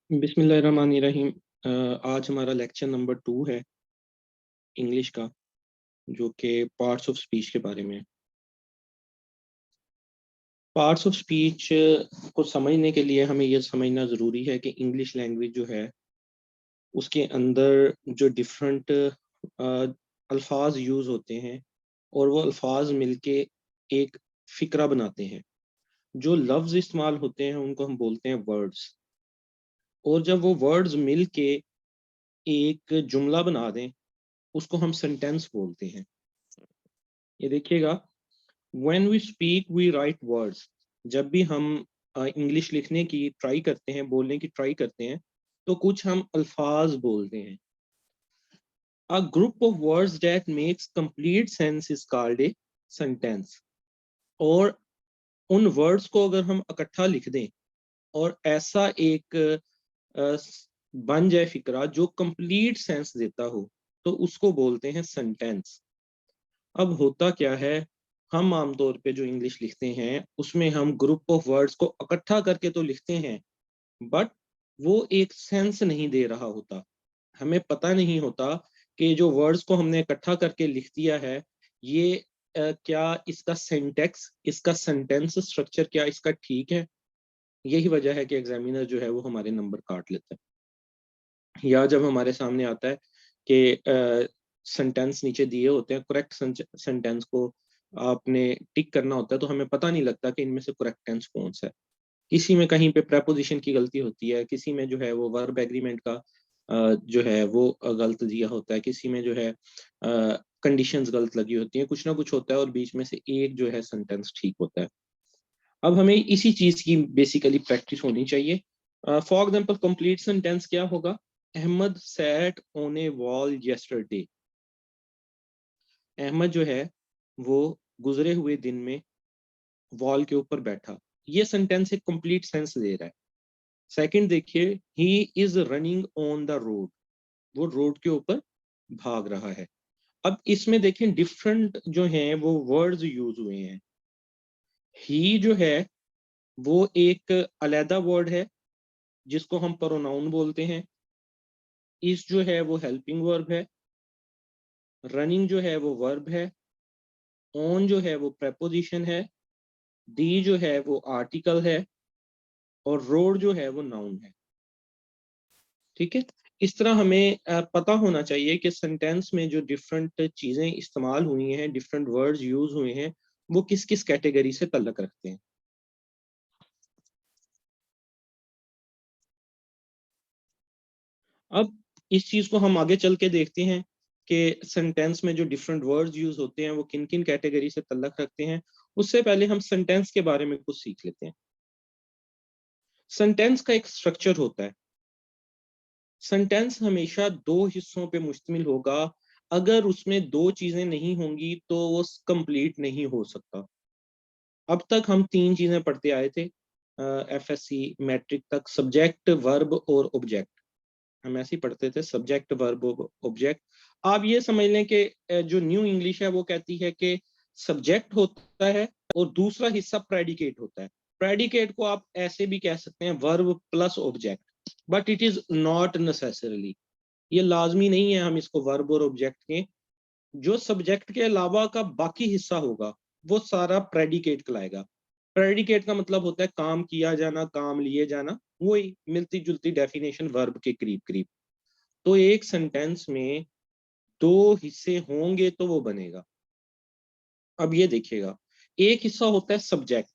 बिस्मिल्लाहिर्रहमानिर्रहीम। आज हमारा लेक्चर नंबर 2 है इंग्लिश का, जो कि पार्ट्स ऑफ स्पीच के बारे में है। पार्ट्स ऑफ स्पीच को समझने के लिए हमें यह समझना ज़रूरी है कि इंग्लिश लैंग्वेज जो है उसके अंदर जो डिफरेंट अल्फाज यूज़ होते हैं और वो अल्फाज मिलके एक फ़िक्रा बनाते हैं। जो लफ्ज़ इस्तेमाल होते हैं उनको हम बोलते हैं वर्ड्स, और जब वो वर्ड्स मिलके एक जुमला बना दें उसको हम सेंटेंस बोलते हैं। ये देखिएगा, when we speak we write words. जब भी हम इंग्लिश लिखने की ट्राई करते हैं, बोलने की ट्राई करते हैं, तो कुछ हम अल्फाज बोलते हैं। A group of words that makes complete sense is called a sentence. और उन वर्ड्स को अगर हम इकट्ठा लिख दें और ऐसा एक बन जाए फिक्रा जो कंप्लीट सेंस देता हो, तो उसको बोलते हैं सेंटेंस। अब होता क्या है, हम आमतौर पे जो इंग्लिश लिखते हैं उसमें हम ग्रुप ऑफ वर्ड्स को इकट्ठा करके तो लिखते हैं, बट वो एक सेंस नहीं दे रहा होता। हमें पता नहीं होता कि जो वर्ड्स को हमने इकट्ठा करके लिख दिया है, ये क्या इसका सिंटैक्स, इसका सेंटेंस स्ट्रक्चर क्या इसका ठीक है। यही वजह है कि एग्जामिनर जो है वो हमारे नंबर काट लेता है। या जब हमारे सामने आता है कि सेंटेंस नीचे दिए होते हैं, करेक्ट सेंटेंस को आपने टिक करना होता है, तो हमें पता नहीं लगता कि इनमें से करेक्ट टेंस कौन सा है। किसी में कहीं पे प्रेपोजिशन की गलती होती है, किसी में जो है वो वर्ब एग्रीमेंट का जो है वो गलत दिया होता है, किसी में जो है कंडीशंस गलत लगी होती हैं, कुछ ना कुछ होता है और बीच में से एक जो है सेंटेंस ठीक होता है। अब हमें इसी चीज की बेसिकली प्रैक्टिस होनी चाहिए। फॉर एग्जाम्पल कंप्लीट सेंटेंस क्या होगा? Ahmad sat on a wall yesterday. Ahmad जो है वो गुजरे हुए दिन में वॉल के ऊपर बैठा। ये सेंटेंस एक कंप्लीट सेंस दे रहा है। सेकंड देखिए, he is running on the road. वो रोड के ऊपर भाग रहा है। अब इसमें देखें डिफरेंट जो हैं वो वर्ड्स यूज हुए हैं। ही जो है वो एक अलहदा वर्ड है जिसको हम प्रोनाउन बोलते हैं। इस जो है वो हेल्पिंग वर्ब है। रनिंग जो है वो वर्ब है। ऑन जो है वो प्रेपोजिशन है। दी जो है वो आर्टिकल है। और रोड जो है वो नाउन है। ठीक है। इस तरह हमें पता होना चाहिए कि सेंटेंस में जो डिफरेंट चीजें इस्तेमाल हुई हैं, डिफरेंट वर्ड्स यूज हुए हैं, वो किस किस कैटेगरी से ताल्लुक रखते हैं। अब इस चीज को हम आगे चल के देखते हैं कि सेंटेंस में जो डिफरेंट वर्ड्स यूज होते हैं वो किन किन कैटेगरी से ताल्लुक रखते हैं। उससे पहले हम सेंटेंस के बारे में कुछ सीख लेते हैं। सेंटेंस का एक स्ट्रक्चर होता है। सेंटेंस हमेशा दो हिस्सों पे मुश्तमिल होगा। अगर उसमें दो चीजें नहीं होंगी तो वो कंप्लीट नहीं हो सकता। अब तक हम तीन चीजें पढ़ते आए थे एफएससी मैट्रिक तक, सब्जेक्ट वर्ब और ऑब्जेक्ट। हम ऐसे ही पढ़ते थे, सब्जेक्ट वर्ब ऑब्जेक्ट। आप ये समझ लें कि जो न्यू इंग्लिश है वो कहती है कि सब्जेक्ट होता है और दूसरा हिस्सा प्रेडिकेट होता है। प्रेडिकेट को आप ऐसे भी कह सकते हैं verb plus object, but it is not necessarily. ये लाजमी नहीं है हम इसको वर्ब और ऑब्जेक्ट के, जो सब्जेक्ट के अलावा का बाकी हिस्सा होगा वो सारा प्रेडिकेट कहलाएगा। प्रेडिकेट का मतलब होता है काम किया जाना, काम लिए जाना। वही मिलती जुलती डेफिनेशन वर्ब के करीब करीब। तो एक सेंटेंस में दो हिस्से होंगे तो वो बनेगा। अब ये देखिएगा, एक हिस्सा होता है subject.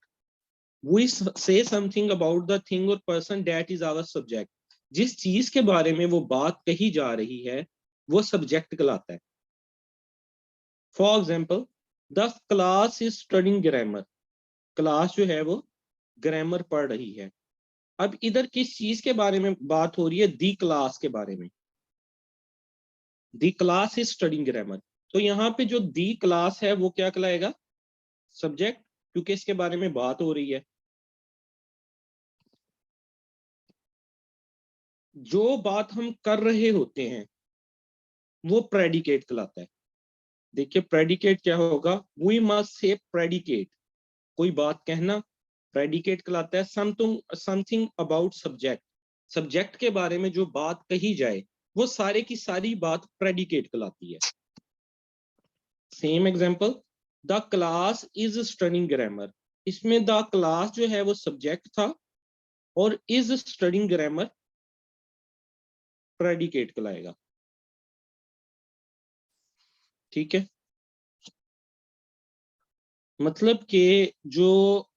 We say something about the thing और person that is our subject. जिस चीज के बारे में वो बात कही जा रही है वो सब्जेक्ट कहलाता है। For example, the class is studying grammar. Class जो है वो ग्रामर पढ़ रही है। अब इधर किस चीज के बारे में बात हो रही है? दी क्लास के बारे में। दी क्लास इज स्टडिंग ग्रामर। तो यहाँ पे जो दी क्लास है वो क्या कहलाएगा? सब्जेक्ट, क्योंकि इसके बारे में बात हो रही है। जो बात हम कर रहे होते हैं वो प्रेडिकेट कहलाता है। देखिए प्रेडिकेट क्या होगा? We must say predicate. कोई बात कहना प्रेडिकेट कहलाता है। Something something about subject. Subject के बारे में जो बात कही जाए वो सारे की सारी बात प्रेडिकेट कहलाती है। Same example, the class is studying grammar, इसमें द क्लास जो है वो सब्जेक्ट था और इज स्टडिंग ग्रामर प्रेडिकेट कहलाएगा। ठीक है, मतलब कि जो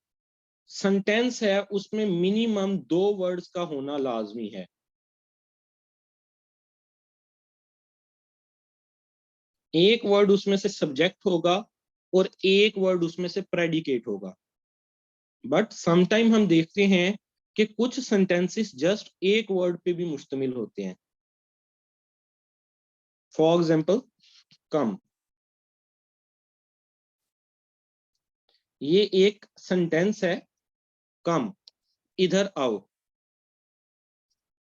सेंटेंस है उसमें मिनिमम 2 वर्ड्स का होना लाजमी है। एक वर्ड उसमें से सब्जेक्ट होगा और एक वर्ड उसमें से प्रेडिकेट होगा। बट समटाइम हम देखते हैं कि कुछ सेंटेंसेस जस्ट एक वर्ड पे भी मुश्तमिल होते हैं। फॉर एग्जाम्पल, कम, ये एक सेंटेंस है, कम, इधर आओ,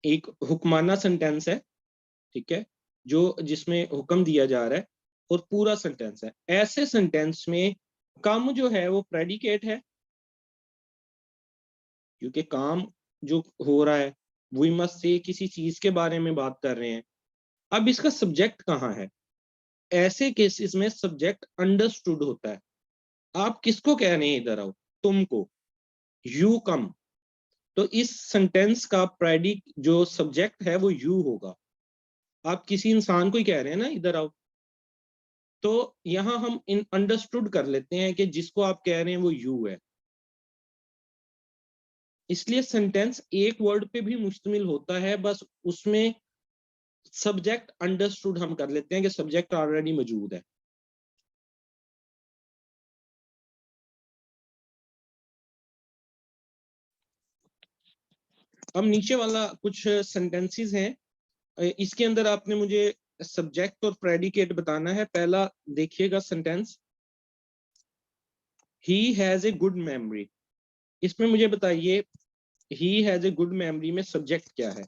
एक हुक्माना सेंटेंस है। ठीक है, जो जिसमें हुक्म दिया जा रहा है और पूरा सेंटेंस है। ऐसे सेंटेंस में कम जो है वो प्रेडिकेट है, क्योंकि काम जो हो रहा है वी मस्ट से किसी चीज के बारे में बात कर रहे हैं। अब इसका सब्जेक्ट कहाँ है? ऐसे केसेस में सब्जेक्ट अंडरस्टूड होता है। आप किसको कह रहे हैं इधर आओ? तुमको, यू कम। तो इस सेंटेंस का प्रेडिक जो सब्जेक्ट है वो यू होगा। आप किसी इंसान को ही कह रहे हैं ना इधर आओ, तो यहां हम इन अंडरस्टूड कर लेते हैं कि जिसको आप कह रहे हैं वो यू है। इसलिए सेंटेंस एक वर्ड पे भी मुश्तमिल होता है, बस उसमें सब्जेक्ट अंडरस्टूड हम कर लेते हैं कि सब्जेक्ट ऑलरेडी मौजूद है। अब नीचे वाला कुछ सेंटेंसेस हैं, इसके अंदर आपने मुझे सब्जेक्ट और प्रेडिकेट बताना है। पहला देखिएगा sentence, he has a good memory. इसमें मुझे बताइए he has a good memory में सब्जेक्ट क्या है?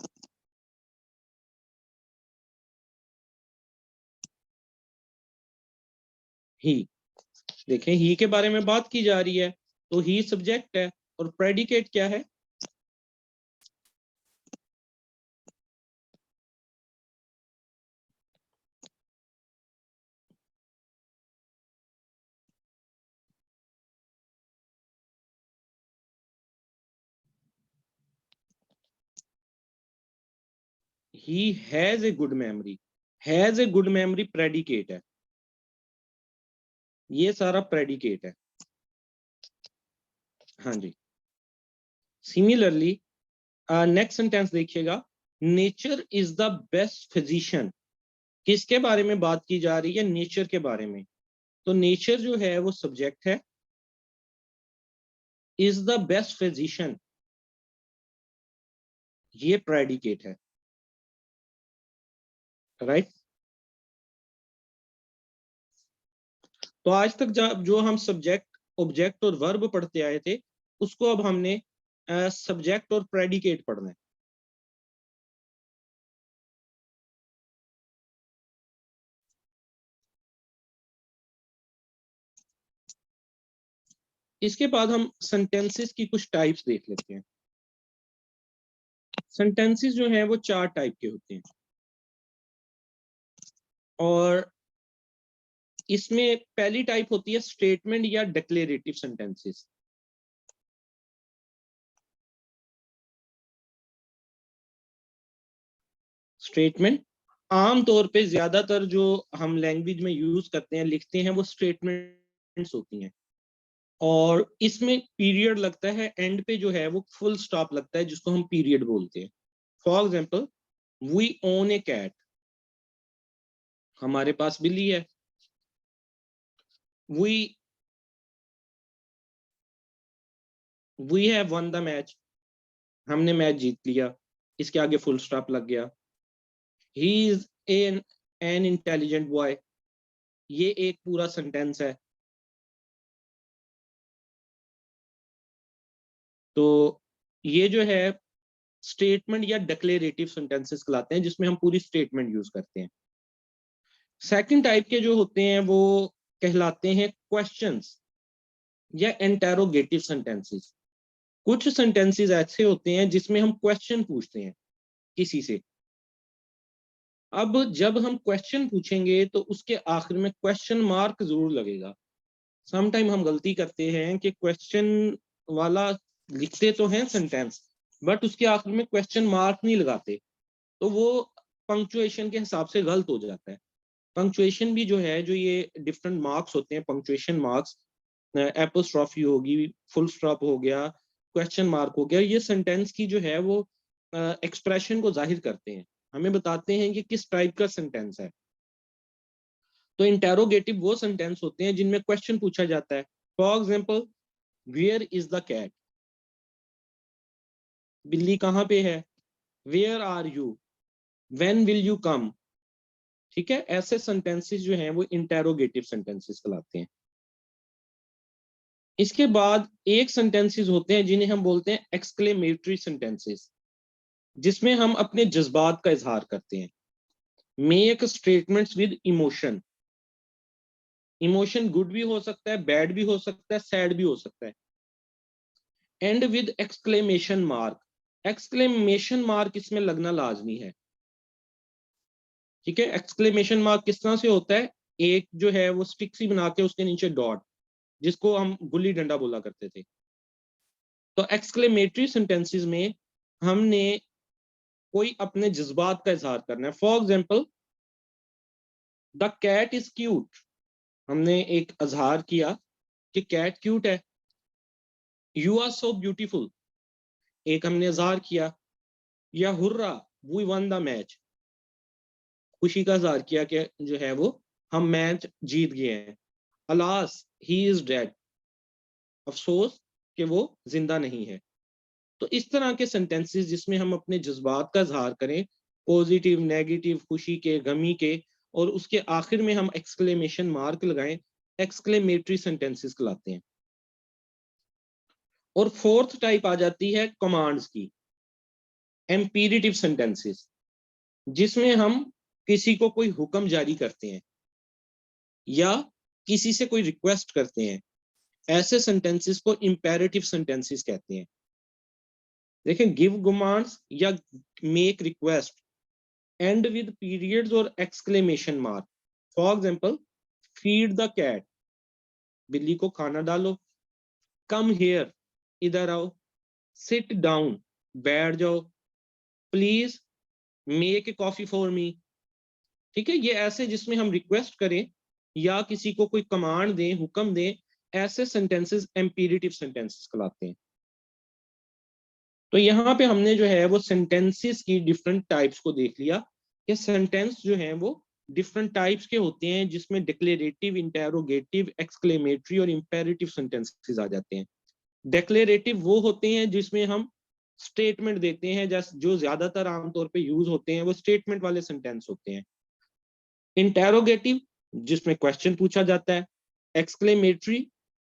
ही। देखें, ही के बारे में बात की जा रही है तो ही सब्जेक्ट है और प्रेडिकेट क्या है? He has a good memory, has a good memory predicate है, ये सारा प्रेडिकेट है। हाँ जी। सिमिलरली नेक्स्ट सेंटेंस देखिएगा, nature is the best physician. किसके बारे में बात की जा रही है? नेचर के बारे में। तो नेचर जो है वो सब्जेक्ट है, इज द बेस्ट फिजिशियन ये प्रेडिकेट है। राइट। तो आज तक जो हम सब्जेक्ट, ऑब्जेक्ट और वर्ब पढ़ते आए थे, उसको अब हमने सब्जेक्ट और प्रेडिकेट पढ़ना है। इसके बाद हम सेंटेंसेस की कुछ टाइप्स देख लेते हैं। सेंटेंसेस जो हैं वो 4 टाइप के होते हैं और इसमें पहली टाइप होती है स्टेटमेंट या डिक्लेरेटिव सेंटेंसेस। स्टेटमेंट आम तौर पे ज्यादातर जो हम लैंग्वेज में यूज करते हैं, लिखते हैं, वो स्टेटमेंट्स होती हैं और इसमें पीरियड लगता है, एंड पे जो है वो फुल स्टॉप लगता है जिसको हम पीरियड बोलते हैं। For example, we own a cat, हमारे पास बिल्ली है। We we have won the match, हमने मैच जीत लिया, इसके आगे फुल स्टॉप लग गया। He is an intelligent boy, ये एक पूरा सेंटेंस है। तो ये जो है स्टेटमेंट या डिक्लेरेटिव सेंटेंसेस कहलाते हैं, जिसमें हम पूरी स्टेटमेंट यूज करते हैं। सेकंड टाइप के जो होते हैं वो कहलाते हैं क्वेश्चंस या इंटेरोगेटिव सेंटेंसेस। कुछ सेंटेंसेस ऐसे होते हैं जिसमें हम क्वेश्चन पूछते हैं। किसी से। अब जब हम क्वेश्चन पूछेंगे तो उसके आखिर में क्वेश्चन मार्क जरूर लगेगा। समटाइम हम गलती करते हैं कि क्वेश्चन वाला लिखते तो हैं सेंटेंस, बट उसके आखिर में क्वेश्चन मार्क नहीं लगाते, तो वो पंक्चुएशन के हिसाब से गलत हो जाता है। पंक्चुएशन भी जो है, जो ये डिफरेंट मार्क्स होते हैं, पंक्चुएशन मार्क्स, एपोस्ट्रॉफी होगी, फुल स्टॉप हो गया, क्वेश्चन मार्क हो गया, ये सेंटेंस की जो है वो एक्सप्रेशन को जाहिर करते हैं, हमें बताते हैं कि किस टाइप का सेंटेंस है। तो इंटेरोगेटिव वो सेंटेंस होते हैं जिनमें क्वेश्चन पूछा जाता है। For example, where is the cat, बिल्ली कहाँ पे है। Where are you, when will you come. ठीक है, ऐसे सेंटेंसेस जो हैं वो इंटेरोगेटिव सेंटेंसेस कहलाते हैं। इसके बाद एक सेंटेंसेस होते हैं जिन्हें हम बोलते हैं एक्सक्लेमेटरी सेंटेंसेस, जिसमें हम अपने जज्बात का इजहार करते हैं। Make statements with emotion, emotion good भी हो सकता है, बैड भी हो सकता है, सैड भी हो सकता है। And with exclamation mark, exclamation mark इसमें लगना लाजमी है। ठीक है, एक्सक्लेमेशन मार्क किस तरह से होता है, एक जो है वो स्टिक सी बना के उसके नीचे डॉट, जिसको हम गुल्ली डंडा बोला करते थे। तो एक्सक्लेमेटरी सेंटेंसेस में हमने कोई अपने जज्बात का इजहार करना है। For example, the cat is cute, हमने एक इजहार किया कि कैट क्यूट है। यू आर सो ब्यूटीफुल, एक हमने इजहार किया। या hurrah, we won the match, खुशी का इजहार किया कि जो है वो हम मैच जीत गए हैं। अलास, ही इज डेड, अफसोस कि वो जिंदा नहीं है। तो इस तरह के सेंटेंसेस जिसमें हम अपने जज्बात का इजहार करें, पॉजिटिव, नेगेटिव, खुशी के, गमी के, और उसके आखिर में हम एक्सक्लेमेशन मार्क लगाएं, एक्सक्लेमेटरी सेंटेंसेस कहलाते हैं। और फोर्थ टाइप आ जाती है कमांड्स की, एम्पीरेटिव सेंटेंसेस, जिसमें हम किसी को कोई हुक्म जारी करते हैं या किसी से कोई रिक्वेस्ट करते हैं। ऐसे सेंटेंसेस को इंपेरेटिव सेंटेंसेस कहते हैं। देखें, गिव कमांड्स या make request and with periods और exclamation mark. For example, feed the cat, बिल्ली को खाना डालो। कम हियर, इधर आओ। सिट डाउन, बैठ जाओ। Please make a coffee for me. ठीक है, ये ऐसे जिसमें हम रिक्वेस्ट करें या किसी को कोई कमांड दें, हुक्म दें, ऐसे सेंटेंसेस एम्पीरेटिव सेंटेंसेस कहलाते हैं। तो यहाँ पे हमने जो है वो सेंटेंसेस की डिफरेंट टाइप्स को देख लिया कि सेंटेंस जो है वो डिफरेंट टाइप्स के होते हैं, जिसमें डिक्लेरेटिव, इंटेरोगेटिव, एक्सक्लेमेटरी और इंपेरेटिव सेंटेंसेस आ जाते हैं। डिक्लेरेटिव वो होते हैं जिसमें हम स्टेटमेंट देते हैं, जैसे जो ज्यादातर आमतौर पे यूज होते हैं वो स्टेटमेंट वाले सेंटेंस होते हैं। इंटेरोगेटिव, जिसमें क्वेश्चन पूछा जाता है। एक्सक्लेमेटरी,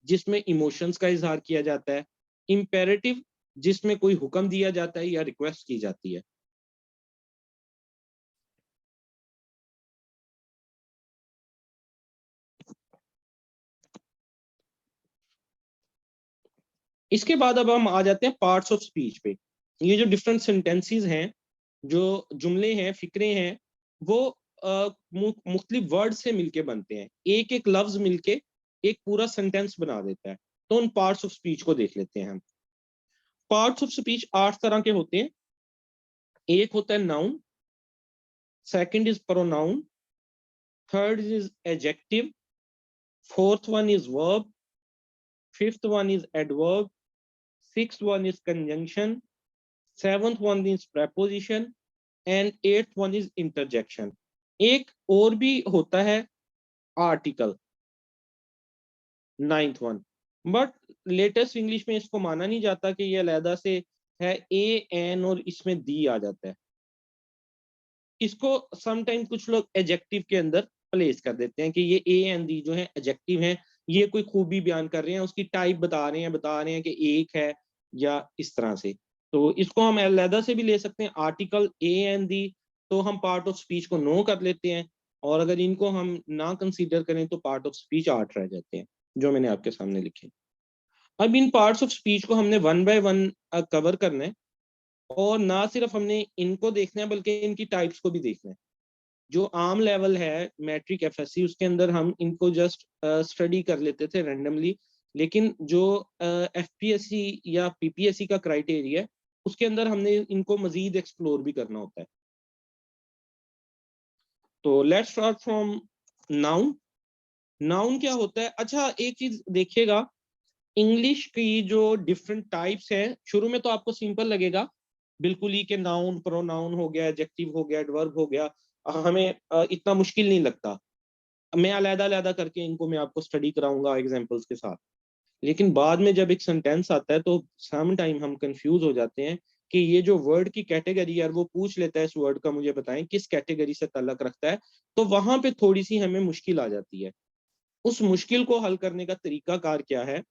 जिसमें इमोशंस का इजहार किया जाता है। इंपेरेटिव, जिसमें कोई हुक्म दिया जाता है या रिक्वेस्ट की जाती है। इसके बाद अब हम आ जाते हैं पार्ट्स ऑफ स्पीच पे। ये जो डिफरेंट सेंटेंसेस हैं, जो जुमले हैं, फिक्रे हैं, वो मुख्तलिफ वर्ड से मिलके बनते हैं। एक एक लफ्ज मिलके एक पूरा सेंटेंस बना देता है। तो उन पार्ट्स ऑफ स्पीच को देख लेते हैं हम। पार्ट्स ऑफ स्पीच 8 तरह के होते हैं। एक होता है noun, second is pronoun, third is adjective, fourth one is verb, fifth one is adverb, sixth one is conjunction, seventh one is preposition and eighth one is interjection. एक और भी होता है article, ninth one, but latest English में इसको माना नहीं जाता कि ये अलहदा से है, ए एन और इसमें दी आ जाता है। इसको समटाइम कुछ लोग एजेक्टिव के अंदर प्लेस कर देते हैं कि ये ए एन दी जो है एजेक्टिव है, ये कोई खूबी बयान कर रहे हैं, उसकी टाइप बता रहे हैं कि एक है या इस तरह से। तो इसको हम अलहदा से भी ले सकते हैं, आर्टिकल, ए एन दी, तो हम पार्ट ऑफ स्पीच को नो कर लेते हैं, और अगर इनको हम ना कंसीडर करें तो पार्ट ऑफ स्पीच 8 रह जाते हैं, जो मैंने आपके सामने लिखे। अब इन पार्ट्स ऑफ स्पीच को हमने वन बाय वन कवर करना है। और ना सिर्फ हमने इनको देखना है बल्कि इनकी टाइप्स को भी देखना है। जो आम लेवल है मैट्रिक एफएससी, उसके अंदर हम इनको जस्ट स्टडी कर लेते थे रैंडमली, लेकिन जो एफपीएससी या पीपीएससी का क्राइटेरिया है उसके अंदर हमने इनको मजीद एक्सप्लोर भी करना होता है। तो let's start from noun. Noun क्या होता है? अच्छा, एक चीज देखिएगा, इंग्लिश की जो डिफरेंट टाइप्स हैं, शुरू में तो आपको सिंपल लगेगा बिल्कुल ही, कि नाउन, प्रोनाउन हो गया, एडजेक्टिव हो गया, एडवर्ब हो गया, हमें इतना मुश्किल नहीं लगता। मैं अलग अलग करके इनको मैं आपको स्टडी कराऊंगा एग्जांपल्स के साथ। लेकिन बाद में जब एक सेंटेंस आता है तो सम टाइम हम कंफ्यूज हो जाते हैं कि ये जो वर्ड की कैटेगरी है, वो पूछ लेता है इस वर्ड का मुझे बताएं किस कैटेगरी से ताल्लुक रखता है, तो वहां पे थोड़ी सी हमें मुश्किल आ जाती है। उस मुश्किल को हल करने का तरीकाकार क्या है?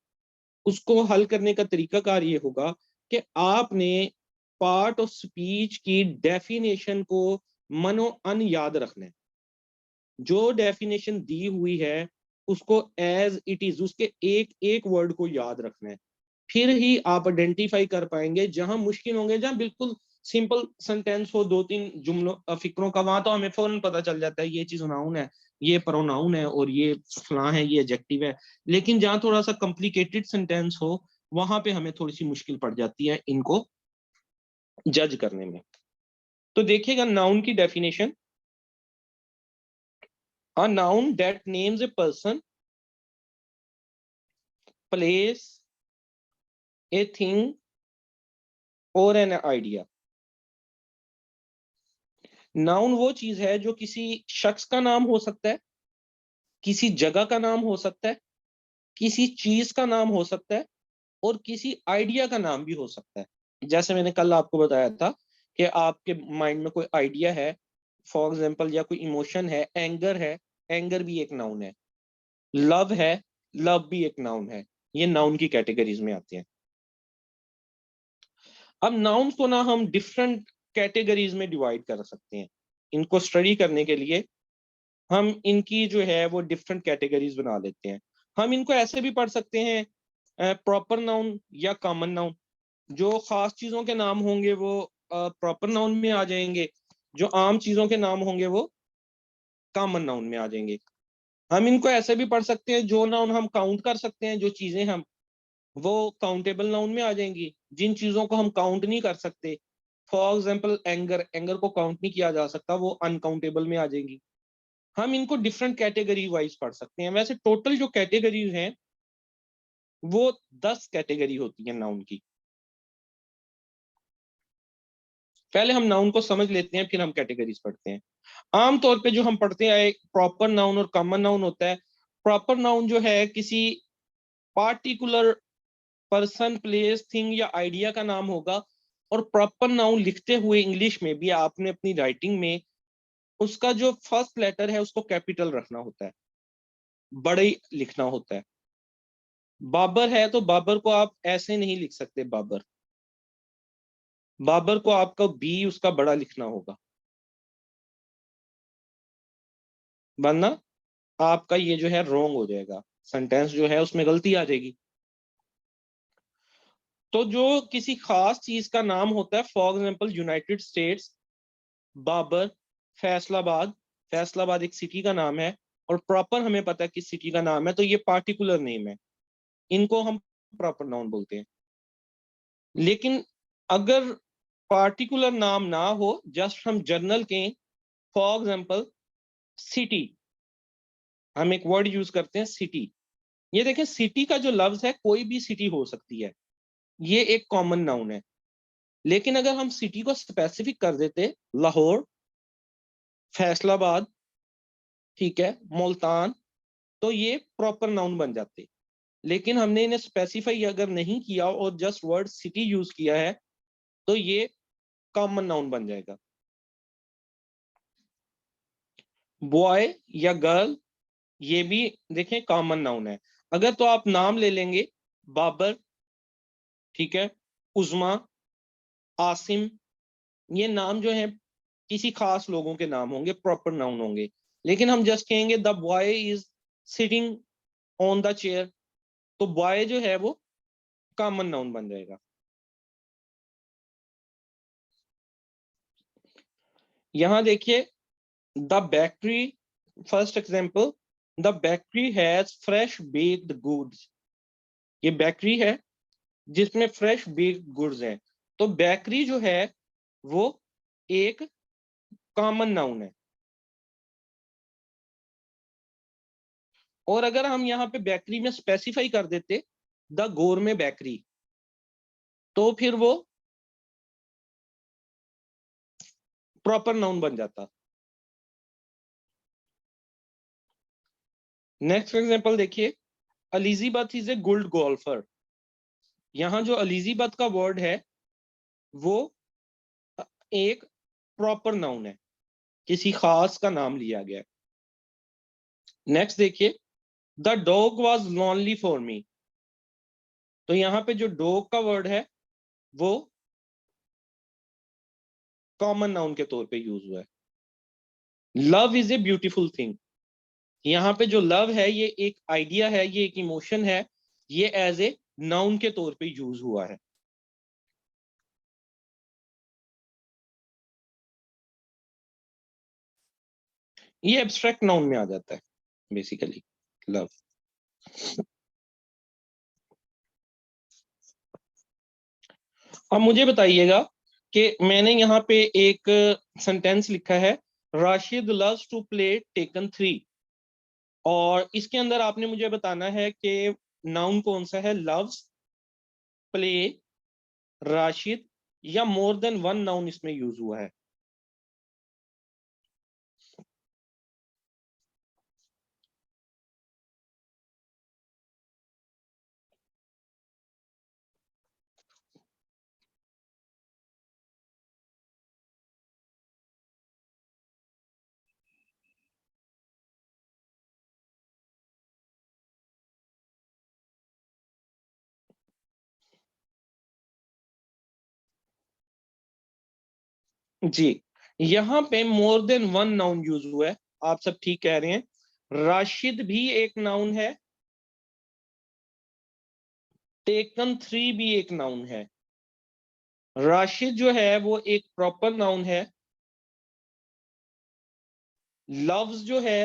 उसको हल करने का तरीकाकार ये होगा कि आपने पार्ट ऑफ स्पीच की डेफिनेशन को मनो अन याद रखना है। जो डेफिनेशन दी हुई है उसको एज इट इज, उसके एक एक वर्ड को याद रखना है। फिर ही आप आइडेंटिफाई कर पाएंगे। जहां मुश्किल होंगे, जहां बिल्कुल सिंपल सेंटेंस हो, दो तीन जुमलों फिक्रों का, वहां तो हमें फौरन पता चल जाता है ये चीज नाउन है, ये प्रोनाउन है और ये फलां है, ये एडजेक्टिव है। लेकिन जहां थोड़ा सा कॉम्प्लिकेटेड सेंटेंस हो, वहां पे हमें थोड़ी सी मुश्किल पड़ जाती है इनको जज करने में। तो देखिएगा नाउन की definition, a noun that names a person, place, a thing और एन आइडिया। नाउन वो चीज है जो किसी शख्स का नाम हो सकता है, किसी जगह का नाम हो सकता है, किसी चीज का नाम हो सकता है और किसी आइडिया का नाम भी हो सकता है। जैसे मैंने कल आपको बताया था कि आपके माइंड में कोई आइडिया है, फॉर एग्जाम्पल, या कोई इमोशन है, एंगर है, एंगर भी एक नाउन है। लव है, लव भी एक नाउन है। ये नाउन की कैटेगरीज में आते हैं। अब नाउन्स को ना हम डिफरेंट कैटेगरीज में डिवाइड कर सकते हैं। इनको स्टडी करने के लिए हम इनकी जो है वो डिफरेंट कैटेगरीज बना लेते हैं। हम इनको ऐसे भी पढ़ सकते हैं, प्रॉपर नाउन या कॉमन नाउन। जो खास चीजों के नाम होंगे वो प्रॉपर नाउन में आ जाएंगे, जो आम चीजों के नाम होंगे वो कॉमन नाउन में आ जाएंगे। हम इनको ऐसे भी पढ़ सकते हैं, जो नाउन हम काउंट कर सकते हैं, जो चीजें हम, वो काउंटेबल नाउन में आ जाएंगी। जिन चीजों को हम काउंट नहीं कर सकते, फॉर एग्जाम्पल एंगर, एंगर को काउंट नहीं किया जा सकता, वो अनकाउंटेबल में आ जाएंगी। हम इनको डिफरेंट कैटेगरी वाइज पढ़ सकते हैं। वैसे टोटल जो कैटेगरीज हैं वो 10 कैटेगरी होती है नाउन की। पहले हम नाउन को समझ लेते हैं, फिर हम कैटेगरीज पढ़ते हैं। आमतौर पे जो हम पढ़ते हैं, एक प्रॉपर नाउन और कॉमन नाउन होता है। प्रॉपर नाउन जो है किसी पार्टिकुलर पर्सन, प्लेस, थिंग या आइडिया का नाम होगा। और प्रॉपर नाउन लिखते हुए इंग्लिश में भी आपने अपनी राइटिंग में उसका जो फर्स्ट लेटर है उसको कैपिटल रखना होता है, बड़े लिखना होता है। बाबर है तो बाबर को आप ऐसे नहीं लिख सकते बाबर, बाबर को आपका बी उसका बड़ा लिखना होगा, वरना आपका ये जो है रॉन्ग हो जाएगा, सेंटेंस जो है उसमें गलती आ जाएगी। तो जो किसी खास चीज का नाम होता है, for example United States, Babur, Faisalabad, Faisalabad एक सिटी का नाम है और प्रॉपर हमें पता है किस सिटी का नाम है, तो ये पार्टिकुलर नेम है, इनको हम प्रॉपर नाउन बोलते हैं। लेकिन अगर पार्टिकुलर नाम ना हो, जस्ट हम जर्नल के, फॉर एग्जाम्पल सिटी, हम एक वर्ड यूज करते हैं सिटी। ये देखें, सिटी का जो लफ्ज है, कोई भी सिटी हो सकती है, ये एक कॉमन नाउन है। लेकिन अगर हम सिटी को स्पेसिफिक कर देते, लाहौर, फैसलाबाद, ठीक है, मुल्तान, तो ये प्रॉपर नाउन बन जाते। लेकिन हमने इन्हें स्पेसिफाई अगर नहीं किया और जस्ट वर्ड सिटी यूज किया है, तो ये कॉमन नाउन बन जाएगा। बॉय या गर्ल, ये भी देखें कॉमन नाउन है। अगर तो आप नाम ले लेंगे, बाबर, ठीक है, उजमा, आसिम, ये नाम जो है किसी खास लोगों के नाम होंगे, प्रॉपर नाउन होंगे। लेकिन हम जस्ट कहेंगे the boy is sitting on the chair, तो बॉय जो है वो कॉमन नाउन बन जाएगा। यहां देखिए, the bakery, first example, the bakery has fresh baked goods. ये बेकरी है जिसमें फ्रेश बेक्ड गुड्स हैं। तो बेकरी जो है वो एक कॉमन नाउन है। और अगर हम यहाँ पे बेकरी में स्पेसिफाई कर देते द गोरमे बेकरी, तो फिर वो प्रॉपर नाउन बन जाता। नेक्स्ट एग्जांपल देखिए, Elizabeth is a good golfer. यहाँ जो एलिजाबेथ का वर्ड है वो एक प्रॉपर नाउन है, किसी खास का नाम लिया गया। नेक्स्ट देखिए, the dog was lonely for me. तो यहाँ पे जो डॉग का वर्ड है वो कॉमन नाउन के तौर पे यूज हुआ है। Love is a beautiful thing. यहाँ पे जो लव है ये एक आइडिया है, ये एक इमोशन है, ये एज ए नाउन के तौर पे यूज हुआ है। ये एब्स्ट्रैक्ट नाउन में आ जाता है बेसिकली, लव। अब मुझे बताइएगा कि मैंने यहाँ पे एक सेंटेंस लिखा है, Rashid loves to play Tekken 3, और इसके अंदर आपने मुझे बताना है कि नाउन कौन सा है, लव्स, प्ले, राशिद, या मोर देन वन नाउन इसमें यूज हुआ है। जी, यहाँ पे more than one noun use हुआ है, आप सब ठीक कह रहे हैं। राशिद भी एक नाउन है, टेकन 3 भी एक नाउन है। राशिद जो है वो एक प्रॉपर नाउन है, लव्स जो है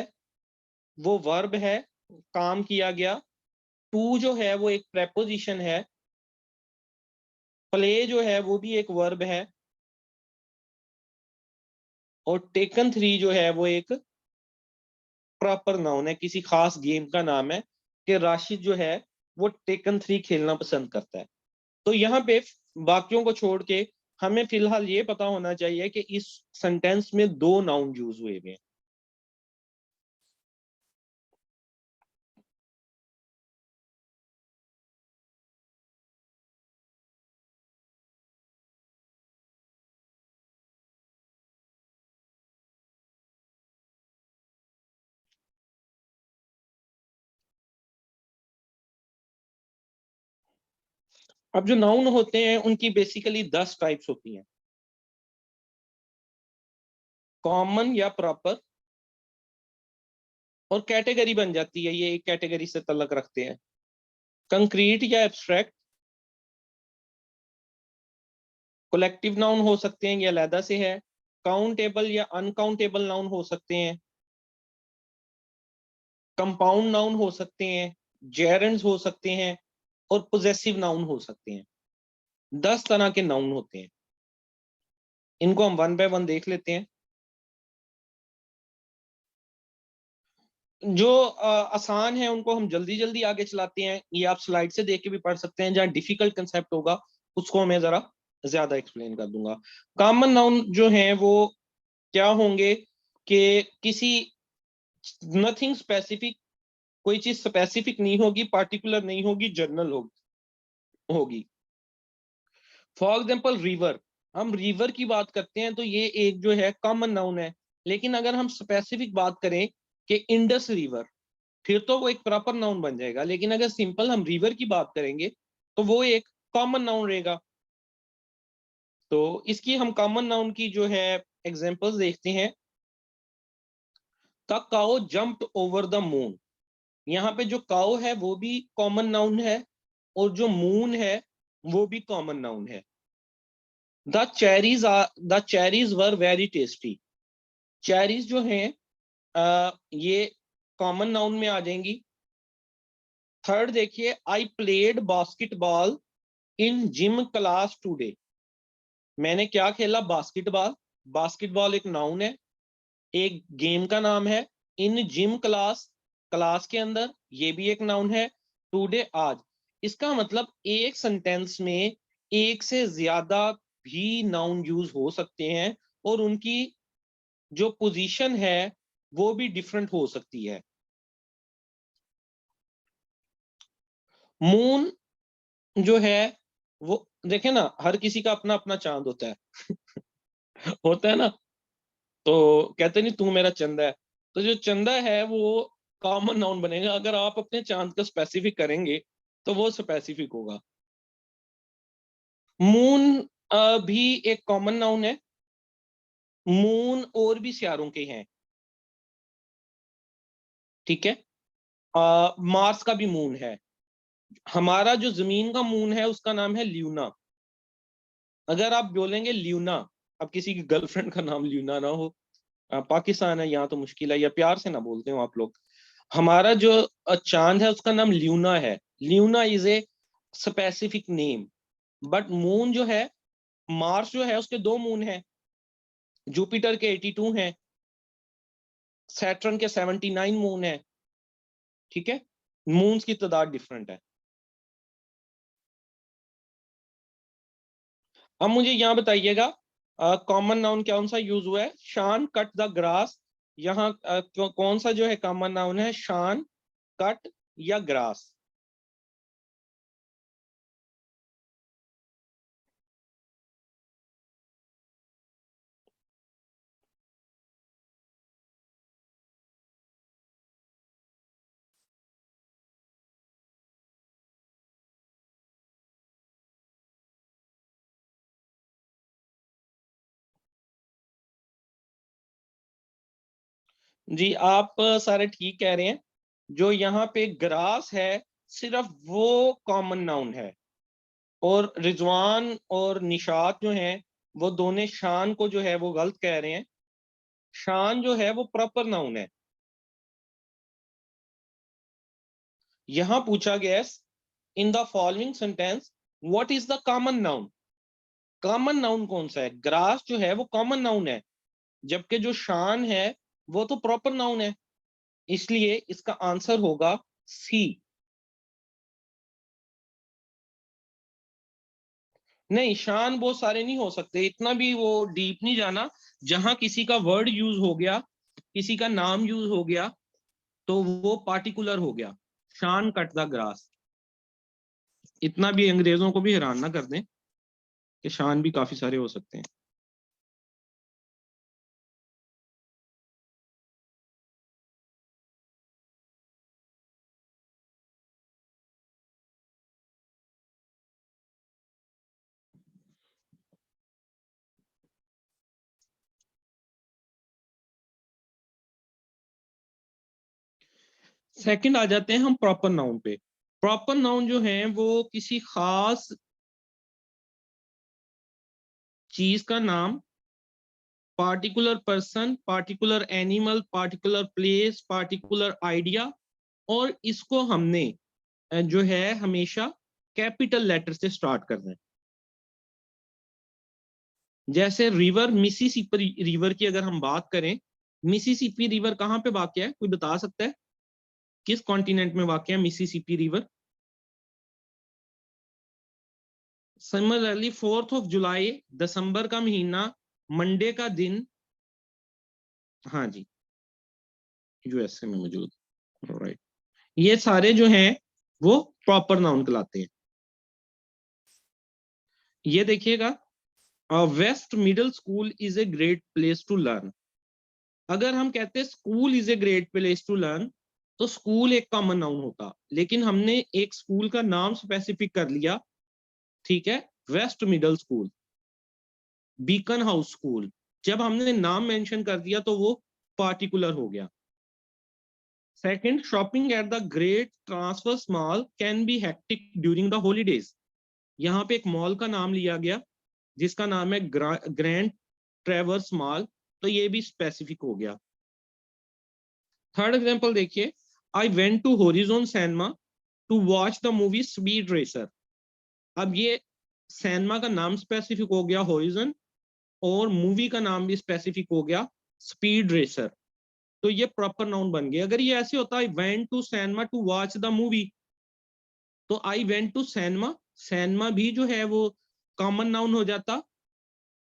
वो वर्ब है, काम किया गया। टू जो है वो एक प्रेपोजिशन है, प्ले जो है वो भी एक वर्ब है, और टेकन 3 जो है वो एक प्रॉपर नाउन है, किसी खास गेम का नाम है कि राशिद जो है वो टेकन 3 खेलना पसंद करता है। तो यहाँ पे बाकियों को छोड़ के हमें फिलहाल ये पता होना चाहिए कि इस सेंटेंस में दो नाउन यूज हुए हैं। अब जो नाउन होते हैं उनकी बेसिकली 10 टाइप्स होती हैं, कॉमन या प्रॉपर, और कैटेगरी बन जाती है, ये एक कैटेगरी से तल्लक रखते हैं। कंक्रीट या एब्स्ट्रैक्ट, कलेक्टिव नाउन हो सकते हैं, ये अलहदा से है। काउंटेबल या अनकाउंटेबल नाउन हो सकते हैं, कंपाउंड नाउन हो सकते हैं, जेरेंड्स हो सकते हैं, और पोजेसिव नाउन हो सकते हैं। 10 तरह के नाउन होते हैं, इनको हम वन बाय वन देख लेते हैं। जो आसान है उनको हम जल्दी जल्दी आगे चलाते हैं, ये आप स्लाइड से देख के भी पढ़ सकते हैं। जहाँ डिफिकल्ट कंसेप्ट होगा उसको मैं जरा ज्यादा एक्सप्लेन कर दूंगा। कॉमन नाउन जो है वो क्या होंगे कि किसी, नथिंग स्पेसिफिक, कोई चीज स्पेसिफिक नहीं होगी, पार्टिकुलर नहीं होगी, जनरल होगी। फॉर एग्जाम्पल रिवर, हम रिवर की बात करते हैं तो ये एक जो है कॉमन नाउन है। लेकिन अगर हम स्पेसिफिक बात करें कि इंडस रिवर, फिर तो वो एक प्रॉपर नाउन बन जाएगा। लेकिन अगर सिंपल हम रिवर की बात करेंगे तो वो एक कॉमन नाउन रहेगा। तो इसकी हम कॉमन नाउन की जो है एग्जांपल्स देखते हैं। The cow jumped over the moon, यहाँ पे जो काउ है वो भी कॉमन नाउन है, और जो मून है वो भी कॉमन नाउन है। The cherries were very tasty, cherries जो हैं ये कॉमन नाउन में आ जाएंगी। थर्ड देखिए, I played basketball in gym class today. मैंने क्या खेला? बास्केटबॉल। बास्केटबॉल एक नाउन है, एक गेम का नाम है। इन जिम क्लास, क्लास के अंदर, ये भी एक नाउन है। टुडे आज। इसका मतलब एक सेंटेंस में एक से ज्यादा भी नाउन यूज हो सकते हैं और उनकी जो पोजीशन है वो भी डिफरेंट हो सकती है। मून जो है वो देखे ना, हर किसी का अपना अपना चांद होता है होता है ना। तो कहते नहीं तू मेरा चंदा है, तो जो चंदा है वो कॉमन नाउन बनेगा। अगर आप अपने चांद को स्पेसिफिक करेंगे तो वो स्पेसिफिक होगा। मून भी एक कॉमन नाउन है। मून और भी सितारों के हैं, ठीक है। मार्स का भी मून है। हमारा जो जमीन का मून है उसका नाम है ल्यूना। अगर आप बोलेंगे ल्यूना, अब किसी की गर्लफ्रेंड का नाम ल्यूना ना हो, पाकिस्तान है यहाँ तो मुश्किल है, या प्यार से ना बोलते हो आप लोग। हमारा जो चांद है उसका नाम ल्यूना है। Lunar is a specific name. But moon जो है, मार्स जो है उसके दो मून हैं। जुपिटर के 82 हैं, सैटर्न के 79 मून है, ठीक है। मून्स की तादाद डिफरेंट है। अब मुझे यहाँ बताइएगा कॉमन नाउन कौन सा यूज हुआ है? शान कट द ग्रास। यहाँ कौन सा जो है कॉमन नाउन है? शान, कट या ग्रास? जी आप सारे ठीक कह रहे हैं। जो यहाँ पे ग्रास है सिर्फ वो कॉमन नाउन है, और रिजवान और निशात जो हैं वो दोनों शान को जो है वो गलत कह रहे हैं। शान जो है वो प्रॉपर नाउन है। यहां पूछा गया है in the following sentence what is the common noun. Common noun कौन सा है? ग्रास जो है वो कॉमन नाउन है, जबकि जो शान है वो तो प्रॉपर नाउन है। इसलिए इसका आंसर होगा सी। नहीं, शान बहुत सारे नहीं हो सकते, इतना भी वो डीप नहीं जाना। जहां किसी का वर्ड यूज हो गया, किसी का नाम यूज हो गया, तो वो पार्टिकुलर हो गया। शान कट द ग्रास। इतना भी अंग्रेजों को भी हैरान ना कर दें कि शान भी काफी सारे हो सकते हैं। सेकंड आ जाते हैं हम प्रॉपर नाउन पे। प्रॉपर नाउन जो है वो किसी खास चीज का नाम, particular person, particular animal, particular place, particular idea, और इसको हमने जो है हमेशा कैपिटल लेटर से स्टार्ट करना है। जैसे रिवर मिसिसिपी रिवर की अगर हम बात करें, मिसिसिपी रिवर कहाँ पे वाक़या है? कोई बता सकता है किस कॉन्टिनेंट में वाक़या है मिसिसिपी रिवर? सिमिलरली 4 जुलाई, दिसंबर का महीना, मंडे का दिन, हाँ जी, यूएसए में मौजूद। राइट, ये सारे जो हैं वो प्रॉपर नाउन कहलाते हैं। ये देखिएगा, West Middle School is a great place to learn. अगर हम कहते हैं school is a great place to learn, तो स्कूल एक कॉमन नाउन होता, लेकिन हमने एक स्कूल का नाम स्पेसिफिक कर लिया, ठीक है, West Middle School, Beacon House School. जब हमने नाम मेंशन कर दिया तो वो पार्टिकुलर हो गया। Second, shopping at the great transfer mall can be hectic during the holidays. यहाँ पे एक मॉल का नाम लिया गया जिसका नाम है ग्रैंड ट्रेवर्स मॉल। तो ये भी स्पेसिफिक हो गया। थर्ड एग्जांपल देखिए, I went to Horizon cinema to watch the movie Speed Racer. अब ये सिनेमा का नाम स्पेसिफिक हो गया हॉरिजॉन, और मूवी का नाम भी स्पेसिफिक हो गया स्पीड रेसर, तो ये प्रॉपर नाउन बन गया। अगर ये ऐसे होता I went to cinema to watch the movie, तो I went to cinema, cinema भी जो है वो कॉमन नाउन हो जाता।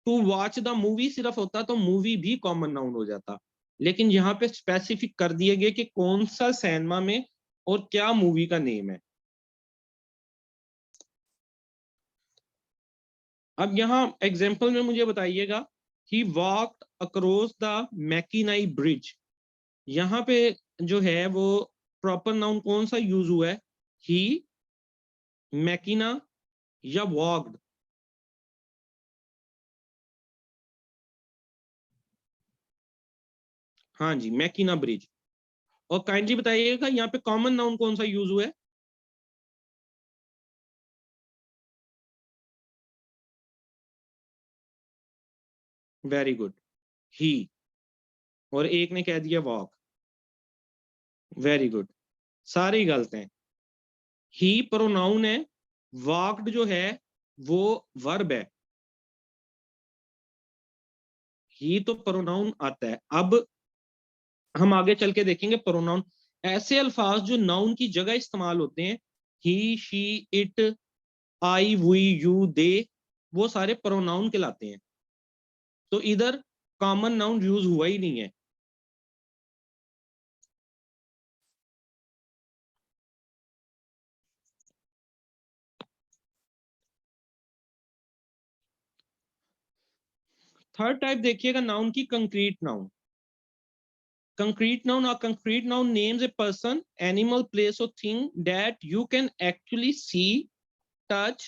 टू वॉच द मूवी सिर्फ होता तो मूवी भी कॉमन नाउन हो जाता, लेकिन यहाँ पे स्पेसिफिक कर दिए गए कि कौन सा सिनेमा में और क्या मूवी का नेम है। अब यहाँ एग्जाम्पल में मुझे बताइएगा, he walked across the Mackinac Bridge, यहाँ पे जो है वो प्रॉपर नाउन कौन सा यूज हुआ है, ही, मैकिना या वॉकड? हाँ जी, मैकिना ब्रिज। और काइंडली बताइएगा यहाँ पे कॉमन नाउन कौन सा यूज हुआ है? वेरी गुड, ही। और एक ने कह दिया वॉक। वेरी गुड, सारे ही गलत हैं। ही प्रोनाउन है, वॉक्ड जो है वो वर्ब है। ही तो प्रोनाउन आता है। अब हम आगे चल के देखेंगे प्रोनाउन, ऐसे अल्फाज जो नाउन की जगह इस्तेमाल होते हैं, he, she, it, I, we, you, they, वो सारे प्रोनाउन कहलाते हैं। तो इधर कॉमन नाउन यूज हुआ ही नहीं है। थर्ड टाइप देखिएगा नाउन की, concrete noun. Concrete noun, or concrete noun names a person, animal, place or thing that you can actually see, touch,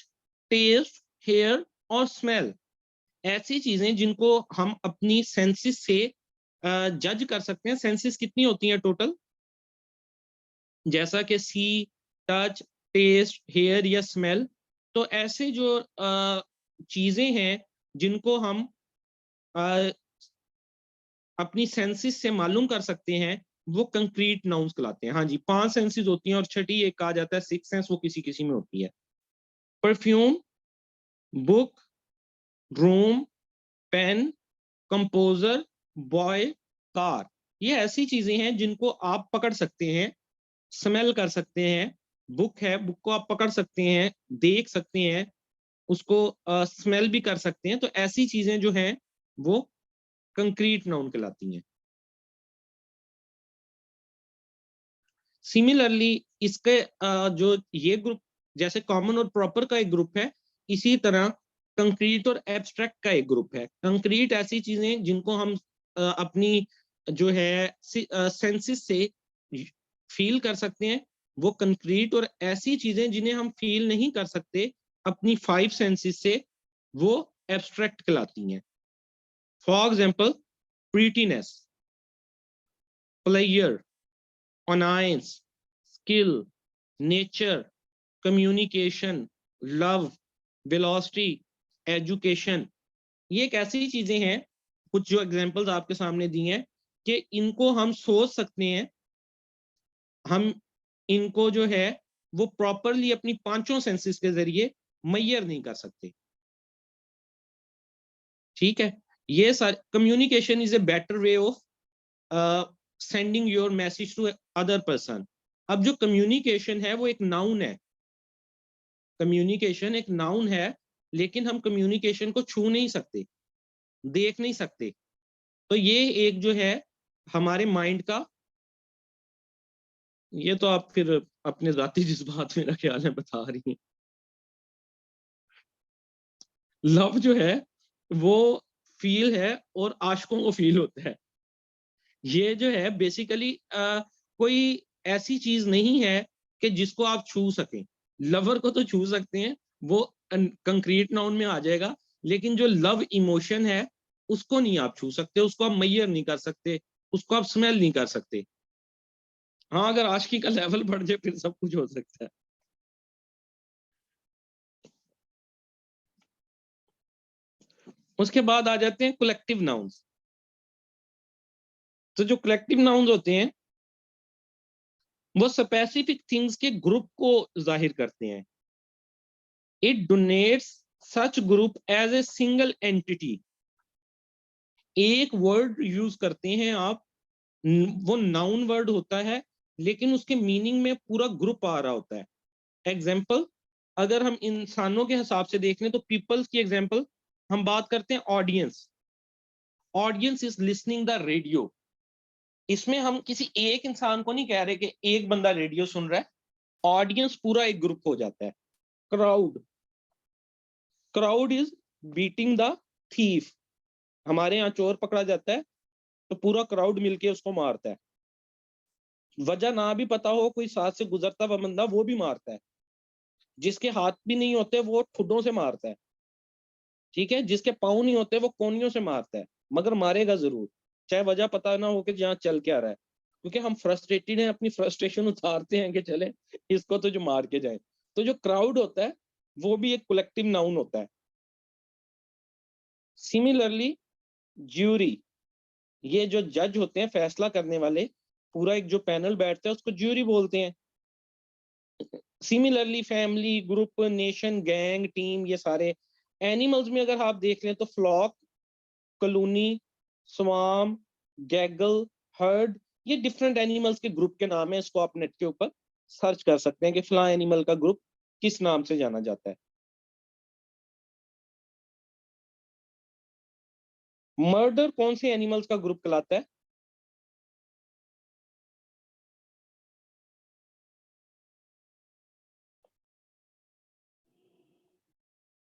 taste, hear और smell। ऐसी चीजें जिनको हम अपनी सेंसेस से जज कर सकते हैं। सेंसेस कितनी होती हैं टोटल? जैसा कि सी, टच, टेस्ट, हेयर या स्मेल। तो ऐसे जो चीजें हैं जिनको हम अपनी सेंसेस से मालूम कर सकते हैं, वो कंक्रीट नाउन्स कहलाते हैं। हाँ जी, 5 सेंसेस होती हैं और छठी एक कहा जाता है सिक्स सेंस, वो किसी किसी में होती है। Perfume, book, room, pen, composer, boy, car, ये ऐसी चीजें हैं जिनको आप पकड़ सकते हैं, स्मेल कर सकते हैं। बुक है, बुक को आप पकड़ सकते हैं, देख सकते हैं, उसको स्मेल भी कर सकते हैं। तो ऐसी चीजें जो हैं वो कंक्रीट नाउन कहलाती हैं। सिमिलरली इसके जो ये ग्रुप जैसे कॉमन और प्रॉपर का एक ग्रुप है, इसी तरह कंक्रीट और एब्स्ट्रैक्ट का एक ग्रुप है। कंक्रीट ऐसी चीजें जिनको हम अपनी जो है सेंसेस से फील कर सकते हैं, वो कंक्रीट। और ऐसी चीजें जिन्हें हम फील नहीं कर सकते अपनी 5 सेंसेस से, वो एब्स्ट्रैक्ट कहलाती हैं। फॉर एग्जाम्पल, प्रीटीनेस, प्लेयर, ऑनाइंस, skill, nature, communication, love, velocity, education, ये एक ऐसी चीजें हैं, कुछ जो एग्जांपल्स आपके सामने दी हैं, कि इनको हम सोच सकते हैं, हम इनको जो है वो प्रॉपरली अपनी पांचों सेंसेस के जरिए मैयर नहीं कर सकते। ठीक है, ये सारे communication is a better way of sending your message to other person. अब जो कम्युनिकेशन है वो एक नाउन है, कम्युनिकेशन एक नाउन है, लेकिन हम कम्युनिकेशन को छू नहीं सकते, देख नहीं सकते। तो ये एक जो है हमारे माइंड का, ये तो आप फिर अपने जाति जज्बात मेरा ख्याल है बता रही हैं। लव जो है वो फील है और आशिकों को फील होता है। ये जो है बेसिकली कोई ऐसी चीज नहीं है कि जिसको आप छू सकें। लवर को तो छू सकते हैं, वो कंक्रीट नाउन में आ जाएगा, लेकिन जो लव इमोशन है उसको नहीं आप छू सकते, उसको आप मैयर नहीं कर सकते, उसको आप स्मेल नहीं कर सकते। हाँ, अगर आशिकी का लेवल बढ़ जाए फिर सब कुछ हो सकता है। उसके बाद आ जाते हैं कलेक्टिव नाउन्स। तो जो कलेक्टिव नाउन्स होते हैं वो स्पेसिफिक थिंग्स के ग्रुप को जाहिर करते हैं। It denotes such group as a single entity. एक वर्ड यूज करते हैं आप, वो नाउन वर्ड होता है लेकिन उसके मीनिंग में पूरा ग्रुप आ रहा होता है। एग्जाम्पल, अगर हम इंसानों के हिसाब से देख लें तो पीपल्स की एग्जाम्पल हम बात करते हैं audience. Audience is listening the radio. इसमें हम किसी एक इंसान को नहीं कह रहे कि एक बंदा रेडियो सुन रहा है, ऑडियंस पूरा एक ग्रुप हो जाता है। Crowd, crowd is beating the thief. हमारे यहाँ चोर पकड़ा जाता है तो पूरा क्राउड मिलके उसको मारता है, वजह ना भी पता हो, कोई साथ से गुजरता हुआ बंदा वो भी मारता है। जिसके हाथ भी नहीं होते वो ठुड्डों से मारता है, ठीक है, जिसके पाँव नहीं होते वो कोनियों से मारता है, मगर मारेगा जरूर, चाहे वजह पता ना हो कि जहाँ चल क्या रहा है, क्योंकि हम फ्रस्ट्रेटेड हैं, अपनी फ्रस्ट्रेशन उतारते हैं कि चले इसको तो जो मार के जाए। तो जो क्राउड होता है वो भी एक कलेक्टिव नाउन होता है। सिमिलरली ज्यूरी, ये जो जज होते हैं फैसला करने वाले, पूरा एक जो पैनल बैठता है उसको ज्यूरी बोलते हैं। Similarly family, group, nation, gang, team, ये सारे। एनिमल्स में अगर आप देख लें तो फ्लॉक, कॉलोनी, स्वाम, गैगल, हर्ड, ये डिफरेंट एनिमल्स के ग्रुप के नाम है। इसको आप नेट के ऊपर सर्च कर सकते हैं कि फला एनिमल का ग्रुप किस नाम से जाना जाता है। मर्डर कौन से एनिमल्स का ग्रुप कहलाता है?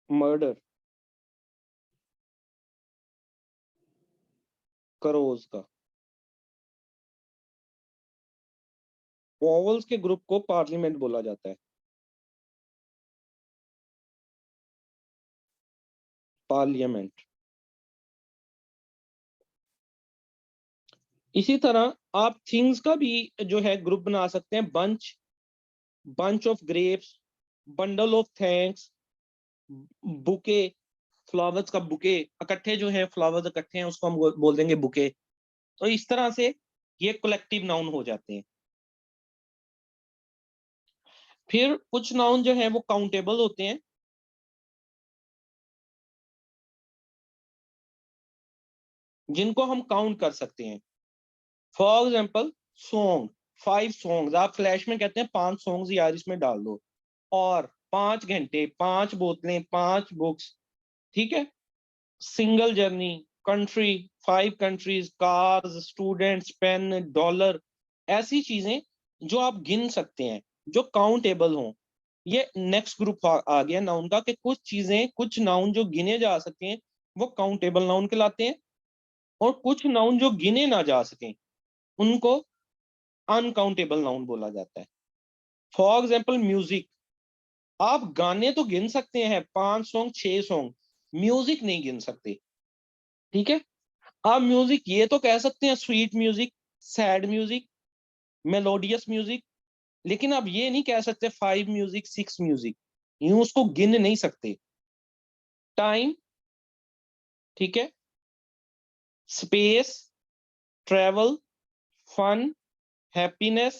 मर्डर करोज का। वॉवल्स के ग्रुप को पार्लियामेंट बोला जाता है। पार्लियामेंट। इसी तरह आप थिंग्स का भी जो है ग्रुप बना सकते हैं। Bunch, bunch of grapes, bundle of thanks, bouquet, flowers का बुके, इकट्ठे जो है फ्लावर्स इकट्ठे हैं उसको हम बोल देंगे बुके। तो इस तरह से ये कलेक्टिव नाउन हो जाते हैं। फिर कुछ नाउन जो है वो काउंटेबल होते हैं, जिनको हम काउंट कर सकते हैं। फॉर एग्जाम्पल सॉन्ग, 5 सॉन्ग्स, आप फ्लैश में कहते हैं 5 सॉन्ग्स यार इसमें डाल दो, और 5 घंटे, 5 बोतलें, 5 बुक्स, ठीक है। Single journey, country, 5 countries, cars, students, pen, dollar, ऐसी चीजें जो आप गिन सकते हैं, जो काउंटेबल हों। ये नेक्स्ट ग्रुप आ गया नाउन का कि कुछ चीजें, कुछ नाउन जो गिने जा सकते हैं वो काउंटेबल नाउन कहलाते हैं, और कुछ नाउन जो गिने ना जा सकें उनको अनकाउंटेबल नाउन बोला जाता है। फॉर एग्जाम्पल म्यूजिक, आप गाने तो गिन सकते हैं, 5 सॉन्ग, 6 सॉन्ग, म्यूजिक नहीं गिन सकते, ठीक है। आप म्यूजिक ये तो कह सकते हैं sweet music, sad music, melodious music, लेकिन आप ये नहीं कह सकते 5 म्यूजिक, 6 म्यूजिक, यूं उसको गिन नहीं सकते। टाइम, ठीक है, space, travel, fun, happiness,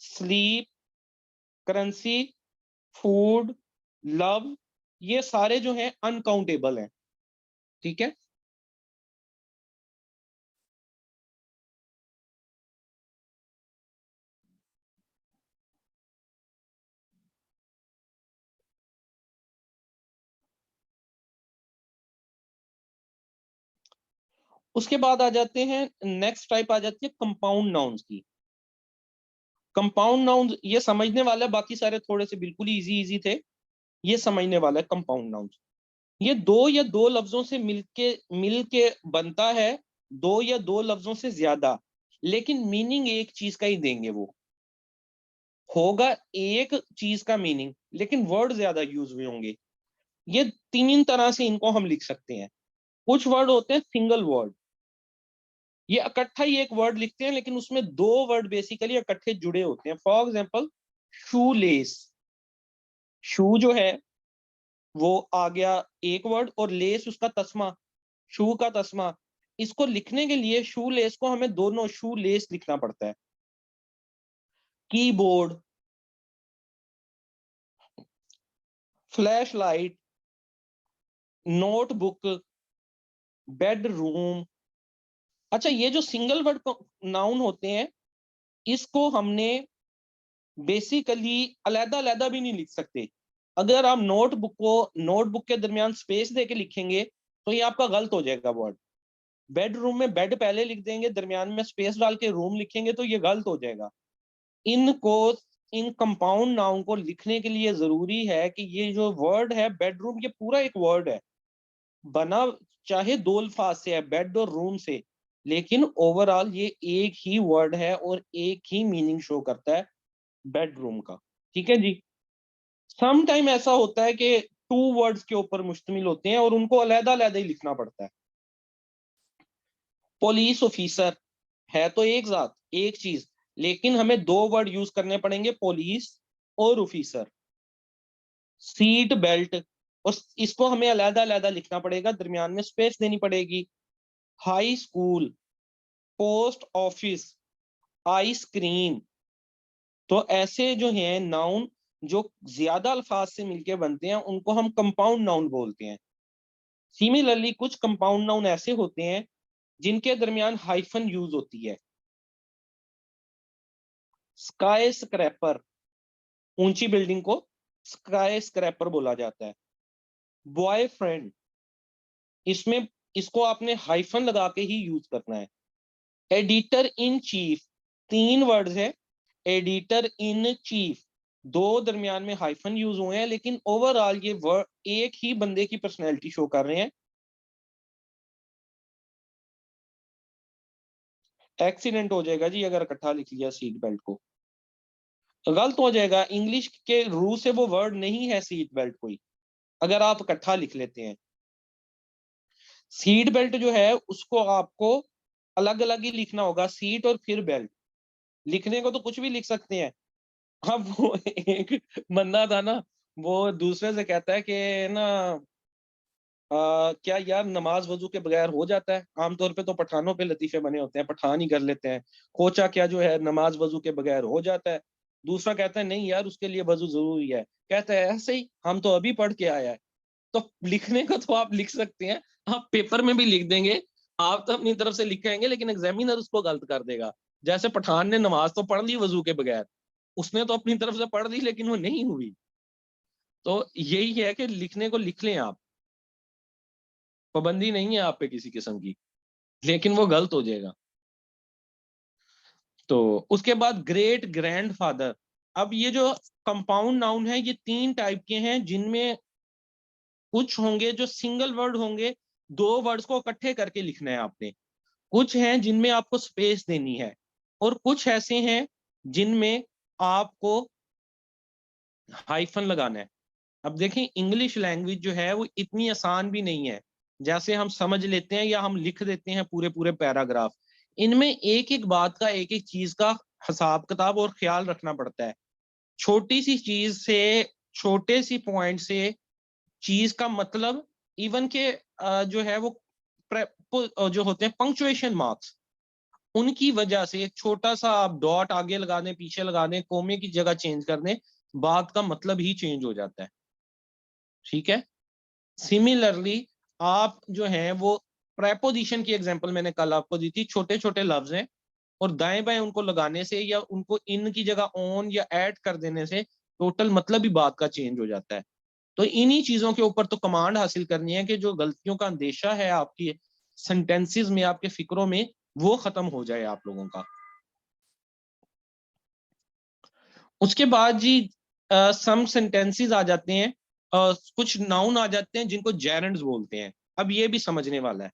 sleep, currency, food, love, ये सारे जो हैं अनकाउंटेबल हैं, ठीक है। उसके बाद आ जाते हैं, नेक्स्ट टाइप आ जाती है कंपाउंड नाउन्स की। कंपाउंड नाउन्स ये समझने वाला है, बाकी सारे थोड़े से बिल्कुल इजी इजी थे, ये समझने वाला है कंपाउंड नाउन्स। ये दो या दो लफ्जों से मिलके बनता है, दो या दो लफ्जों से ज्यादा, लेकिन मीनिंग एक चीज का ही देंगे। वो होगा एक चीज का मीनिंग, लेकिन वर्ड ज्यादा यूज हुए होंगे। ये 3 तरह से इनको हम लिख सकते हैं। कुछ वर्ड होते हैं सिंगल वर्ड, ये इकट्ठा ही एक वर्ड लिखते हैं, लेकिन उसमें दो वर्ड बेसिकली इकट्ठे जुड़े होते हैं। फॉर एग्जाम्पल शू लेस, शू जो है वो आ गया एक वर्ड, और लेस उसका तस्मा, शू का तस्मा, इसको लिखने के लिए शू लेस को हमें दोनों शू लेस लिखना पड़ता है। Keyboard, flash light, notebook, bedroom. अच्छा, ये जो सिंगल वर्ड नाउन होते हैं इसको हमने बेसिकली अलग अलग भी नहीं लिख सकते। अगर आप नोटबुक के दरमियान स्पेस देके लिखेंगे तो ये आपका गलत हो जाएगा वर्ड। बेडरूम में बेड पहले लिख देंगे, दरमियान में स्पेस डाल के रूम लिखेंगे तो ये गलत हो जाएगा। इनको इन कंपाउंड नाउन को लिखने के लिए जरूरी है कि ये जो वर्ड है बेडरूम, ये पूरा एक वर्ड है, बना चाहे दो अल्फाज से है, बेड और रूम से, लेकिन ओवरऑल ये एक ही वर्ड है और एक ही मीनिंग शो करता है बेडरूम का। ठीक है जी। सम टाइम ऐसा होता है कि टू वर्ड्स के ऊपर मुश्तमिल होते हैं और उनको अलग अलग ही लिखना पड़ता है। पुलिस ऑफिसर है तो एक जात, एक चीज, लेकिन हमें दो वर्ड यूज करने पड़ेंगे, पुलिस और ऑफिसर। सीट बेल्ट, और इसको हमें अलग अलग लिखना पड़ेगा, दरमियान में स्पेस देनी पड़ेगी। High school, post office, ice cream. तो ऐसे जो हैं नाउन जो ज्यादा अल्फाज से मिलके बनते हैं उनको हम कंपाउंड नाउन बोलते हैं। सिमिलरली कुछ कंपाउंड नाउन ऐसे होते हैं जिनके दरमियान हाइफन यूज होती है। स्काई स्क्रैपर, ऊंची बिल्डिंग को स्काई स्क्रैपर बोला जाता है। बॉयफ्रेंड, इसमें इसको आपने हाइफन लगा के ही यूज करना है। एडिटर इन चीफ, तीन वर्ड्स है, एडिटर इन चीफ, दो दरमियान में हाइफन यूज हुए हैं लेकिन ओवरऑल ये वर्ड एक ही बंदे की पर्सनैलिटी शो कर रहे हैं। एक्सीडेंट हो जाएगा जी अगर इकट्ठा लिख लिया सीट बेल्ट को, गलत हो जाएगा। इंग्लिश के रू से वो वर्ड नहीं है सीट बेल्ट कोई, अगर आप इकट्ठा लिख लेते हैं। सीट बेल्ट जो है उसको आपको अलग अलग ही लिखना होगा, सीट और फिर बेल्ट। लिखने को तो कुछ भी लिख सकते हैं। अब वो एक बंदा था ना, वो दूसरे से कहता है कि ना क्या यार नमाज वजू के बगैर हो जाता है? आमतौर पे तो पठानों पे लतीफे बने होते हैं, पठान ही कर लेते हैं। कोचा क्या जो है नमाज वजू के बगैर हो जाता है? दूसरा कहता है नहीं यार उसके लिए वजू जरूरी है। कहता है ऐसे ही हम तो अभी पढ़ के आया है। तो लिखने को तो आप लिख सकते हैं, आप पेपर में भी लिख देंगे, आप तो अपनी तरफ से लिखेंगे लेकिन एग्जामिनर उसको गलत कर देगा। जैसे पठान ने नमाज तो पढ़ ली वजू के बगैर, उसने तो अपनी तरफ से पढ़ ली लेकिन वो नहीं हुई। तो यही है कि लिखने को लिख लें आप, पाबंदी नहीं है आप पे किसी किस्म की, लेकिन वो गलत हो जाएगा। तो उसके बाद ग्रेट ग्रैंडफादर। अब ये जो कंपाउंड नाउन है ये तीन टाइप के हैं, जिनमें कुछ होंगे जो सिंगल वर्ड होंगे, दो वर्ड्स को इकट्ठे करके लिखना है आपने। कुछ हैं जिनमें आपको स्पेस देनी है और कुछ ऐसे हैं जिनमें आपको हाइफन लगाना है। अब देखें इंग्लिश लैंग्वेज जो है वो इतनी आसान भी नहीं है, जैसे हम समझ लेते हैं या हम लिख देते हैं पूरे पूरे पैराग्राफ। इनमें एक एक बात का, एक एक चीज का हिसाब किताब और ख्याल रखना पड़ता है। छोटी सी चीज से, छोटे सी पॉइंट से चीज का मतलब, इवन के जो है वो जो होते हैं पंक्चुएशन मार्क्स, उनकी वजह से एक छोटा सा आप डॉट आगे लगा दें पीछे लगा दें, कोमे की जगह चेंज कर दें, बात का मतलब ही चेंज हो जाता है। ठीक है। सिमिलरली आप जो है वो प्रेपोजिशन की एग्जांपल मैंने कल आपको दी थी, छोटे छोटे लफ्ज हैं और दाएं बाएं उनको लगाने से या उनको इन की जगह ऑन या ऐड कर देने से टोटल मतलब ही बात का चेंज हो जाता है। तो इन्हीं चीजों के ऊपर तो कमांड हासिल करनी है कि जो गलतियों का अंदेशा है आपकी सेंटेंसेस में, आपके फिक्रों में, वो खत्म हो जाए आप लोगों का। उसके बाद जी सम सेंटेंसेस आ जाते हैं, कुछ नाउन आ जाते हैं जिनको जेरेंड्स बोलते हैं। अब ये भी समझने वाला है,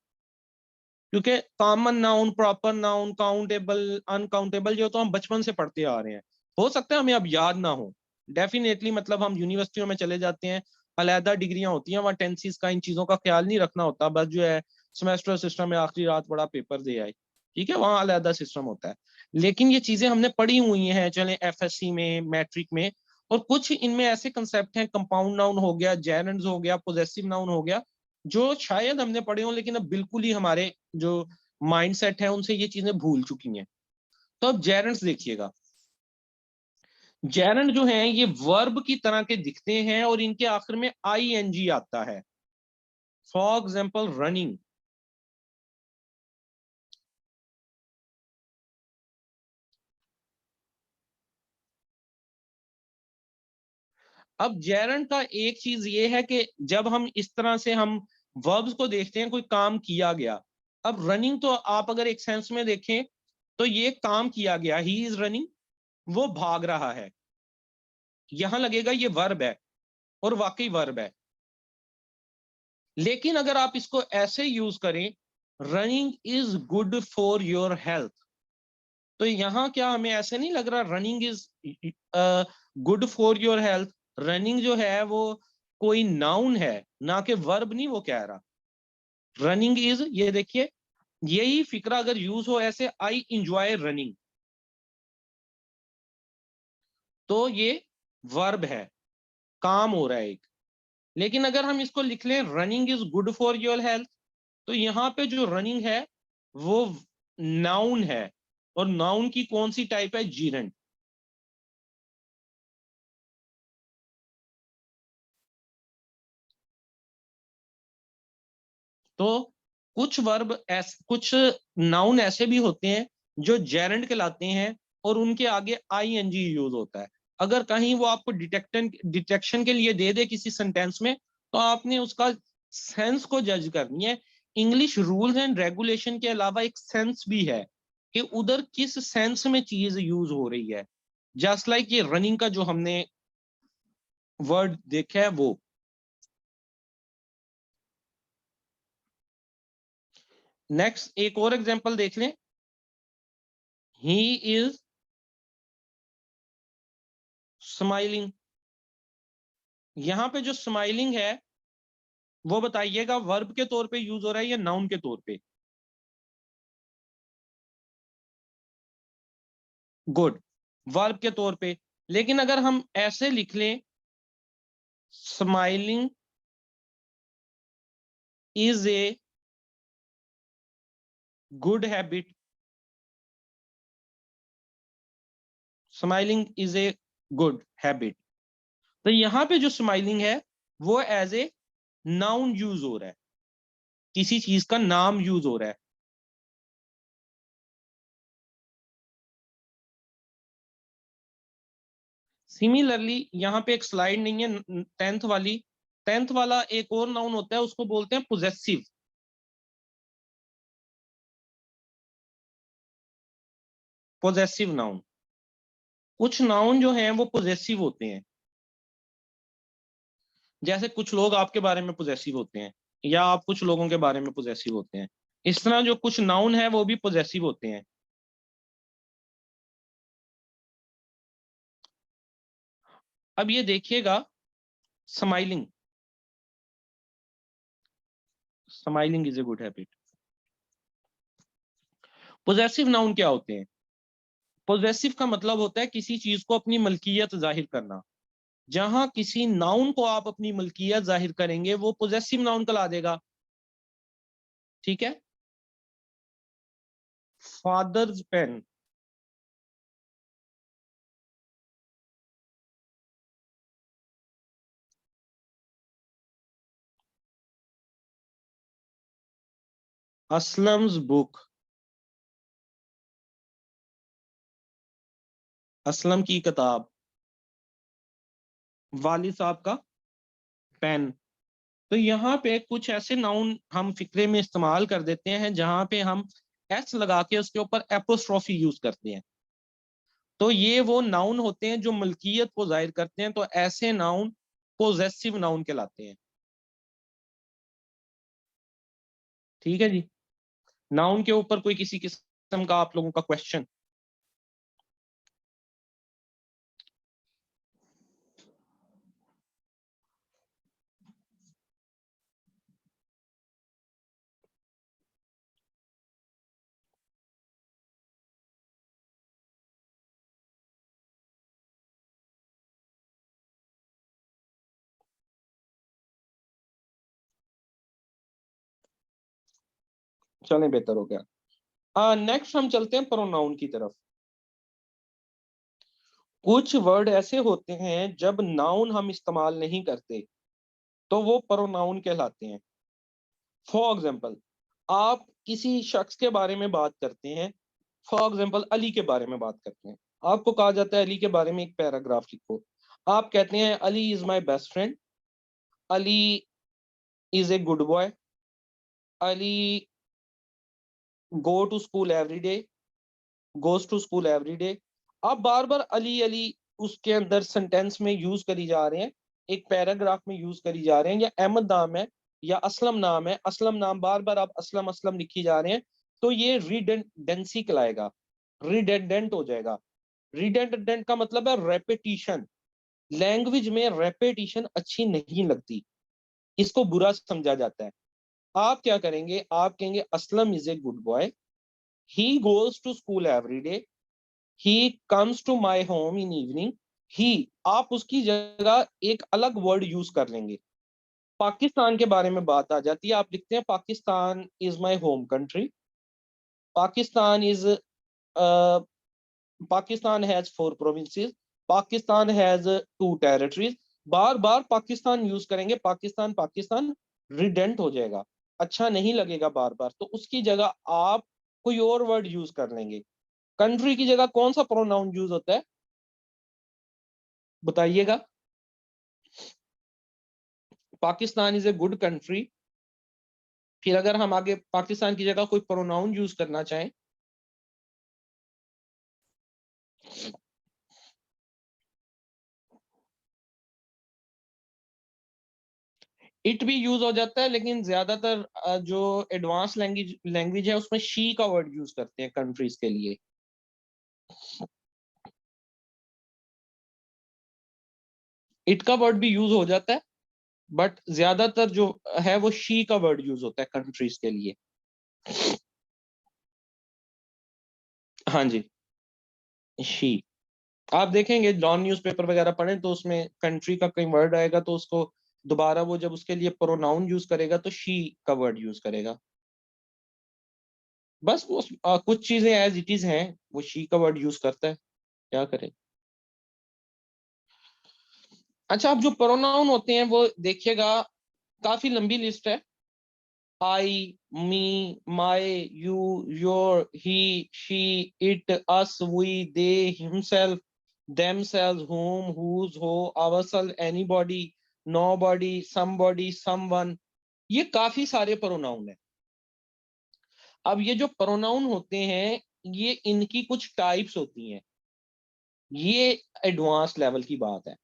क्योंकि common noun, proper noun, countable, uncountable जो तो हम बचपन से पढ़ते आ रहे हैं, हो सकता है हमें अब याद ना हो। डेफिनेटली मतलब हम यूनिवर्सिटियों में चले जाते हैं, अलहदा डिग्रियां होती हैं वहाँ, टेंसेस का इन चीजों का ख्याल नहीं रखना होता, बस जो है सेमेस्टर सिस्टम में आखिरी रात बड़ा पेपर दे आए। ठीक है, वहाँ अलहदा सिस्टम होता है, लेकिन ये चीजें हमने पढ़ी हुई हैं, चले एफएससी में, मैट्रिक में। और कुछ इनमें ऐसे कंसेप्ट हैं, कंपाउंड नाउन हो गया, जेरेंड्स हो गया, पोजेसिव नाउन हो गया, जो शायद हमने पढ़े हो लेकिन अब बिल्कुल ही हमारे जो माइंडसेट है उनसे ये चीजें भूल चुकी हैं। तो अब जेरेंट्स देखिएगा, जेरेंट जो है ये वर्ब की तरह के दिखते हैं और इनके आखिर में आई एन जी आता है। फॉर एग्जाम्पल रनिंग, अब जेरेंट का एक चीज ये है कि जब हम इस तरह से हम वर्ब्स को देखते हैं, कोई काम किया गया। अब रनिंग तो आप अगर एक सेंस में देखें तो ये काम किया गया, ही इज रनिंग, वो भाग रहा है, यहां लगेगा ये वर्ब है और वाकई वर्ब है। लेकिन अगर आप इसको ऐसे यूज करें, running is good for your health, तो यहां क्या हमें ऐसे नहीं लग रहा running is good for your health? Running जो है वो कोई नाउन है, ना कि वर्ब नहीं वो कह रहा। रनिंग इज, ये देखिए, यही फिक्रा अगर यूज हो ऐसे, आई इंजॉय रनिंग, तो ये वर्ब है, काम हो रहा है एक। लेकिन अगर हम इसको लिख लें running is good for your health, तो यहाँ पे जो रनिंग है वो नाउन है, और नाउन की कौन सी टाइप है? जीरेंट। तो कुछ वर्ब कुछ नाउन ऐसे भी होते हैं जो जेरेंट कहलाते हैं और उनके आगे आई एन जी यूज होता है। अगर कहीं वो आपको डिटेक्शन के लिए दे दे किसी सेंटेंस में, तो आपने उसका सेंस को जज करनी है। इंग्लिश रूल्स एंड रेगुलेशन के अलावा एक सेंस भी है कि उधर किस सेंस में चीज यूज हो रही है। जस्ट लाइक ये रनिंग का जो हमने वर्ड देखा है वो। नेक्स्ट एक और एग्जांपल देख लें, ही इज स्माइलिंग। यहां पे जो स्माइलिंग है वो बताइएगा वर्ब के तौर पे यूज हो रहा है या नाउन के तौर पे? गुड, वर्ब के तौर पे। लेकिन अगर हम ऐसे लिख लें, smiling is a good habit, smiling is a good habit, तो यहां पे जो स्माइलिंग है वो एज ए नाउन यूज हो रहा है, किसी चीज का नाम यूज हो रहा है। सिमिलरली यहाँ पे एक स्लाइड नहीं है, टेंथ वाली, टेंथ वाला एक और नाउन होता है, उसको बोलते हैं पोजेसिव। पोजेसिव नाउन, कुछ नाउन जो हैं वो पोजेसिव होते हैं। जैसे कुछ लोग आपके बारे में पोजेसिव होते हैं, या आप कुछ लोगों के बारे में पोजेसिव होते हैं। इस तरह जो कुछ नाउन है वो भी पोजेसिव होते हैं। अब ये देखिएगा, smiling, smiling is a good habit. Possessive noun क्या होते हैं? पोजेसिव का मतलब होता है किसी चीज को अपनी मलकियत जाहिर करना। जहां किसी नाउन को आप अपनी मलकियत जाहिर करेंगे वो पोजेसिव नाउन कहला देगा। ठीक है, father's pen, Aslam's book, Aslam की किताब, वालिद साहब का पेन। तो यहाँ पे कुछ ऐसे नाउन हम फिक्रे में इस्तेमाल कर देते हैं जहां पे हम एस लगा के उसके ऊपर एपोस्ट्रोफी यूज करते हैं। तो ये वो नाउन होते हैं जो मलकियत को जाहिर करते हैं, तो ऐसे नाउन पोजेसिव नाउन कहलाते हैं। ठीक है जी। नाउन के ऊपर कोई किसी किस्म का आप लोगों का क्वेश्चन? चलें, बेहतर हो गया। नेक्स्ट हम चलते हैं प्रोनाउन की तरफ। कुछ वर्ड ऐसे होते हैं जब नाउन हम इस्तेमाल नहीं करते तो वो प्रोनाउन कहलाते हैं। फॉर एग्जाम्पल, आप किसी शख्स के बारे में बात करते हैं, फॉर एग्जाम्पल अली के बारे में बात करते हैं, आपको कहा जाता है अली के बारे में एक पैराग्राफ लिखो। आप कहते हैं Ali is my best friend, Ali is a good boy, Ali go to school every day, goes to school every day. आप बार बार अली अली उसके अंदर सेंटेंस में यूज करी जा रहे हैं, एक पैराग्राफ में यूज करी जा रहे हैं। या अहमद नाम है या असलम नाम है, असलम नाम बार बार आप असलम असलम लिखी जा रहे हैं, तो ये रिडेंडेंसी कहलाएगा, रिडेंडेंट हो जाएगा। रिडेंडेंट का मतलब है रेपिटिशन। लैंग्वेज में रेपिटिशन अच्छी नहीं लगती, इसको बुरा समझा जाता है। आप क्या करेंगे, आप कहेंगे Aslam is a good boy, he goes to school every day, he comes to my home in evening. He, आप उसकी जगह एक अलग वर्ड यूज कर लेंगे। पाकिस्तान के बारे में बात आ जाती है, आप लिखते हैं Pakistan is my home country, Pakistan is, Pakistan has 4 provinces, Pakistan has 2 territories. Bar bar Pakistan use करेंगे, पाकिस्तान पाकिस्तान रिडेंट हो जाएगा, अच्छा नहीं लगेगा बार बार, तो उसकी जगह आप कोई और वर्ड यूज कर लेंगे। कंट्री की जगह कौन सा प्रोनाउन यूज होता है, बताइएगा। Pakistan is a good country. फिर अगर हम आगे पाकिस्तान की जगह कोई प्रोनाउन यूज करना चाहें, इट भी यूज हो जाता है, लेकिन ज्यादातर जो एडवांस लैंग्वेज लैंग्वेज है उसमें शी का वर्ड यूज करते हैं कंट्रीज के लिए। इट का वर्ड भी यूज हो जाता है, बट ज्यादातर जो है वो शी का वर्ड यूज होता है कंट्रीज के लिए। हाँ जी, शी। आप देखेंगे जॉन न्यूज़पेपर वगैरह पढ़ें तो उसमें कंट्री का कोई वर्ड आएगा तो उसको दोबारा वो जब उसके लिए प्रोनाउन यूज करेगा तो शी का वर्ड यूज करेगा। बस वो कुछ चीजें एज इट इज हैं, वो शी का वर्ड यूज करता है, क्या करें। अच्छा, अब जो प्रोनाउन होते हैं वो देखिएगा, काफी लंबी लिस्ट है। I, me, my, you, your, he, she, it, us, we, they, himself, themselves, whom, whose, हो, ourselves, anybody, nobody, somebody, someone। ये काफी सारे प्रोनाउन है। अब ये जो प्रोनाउन होते हैं, ये इनकी कुछ टाइप्स होती हैं, ये एडवांस लेवल की बात है।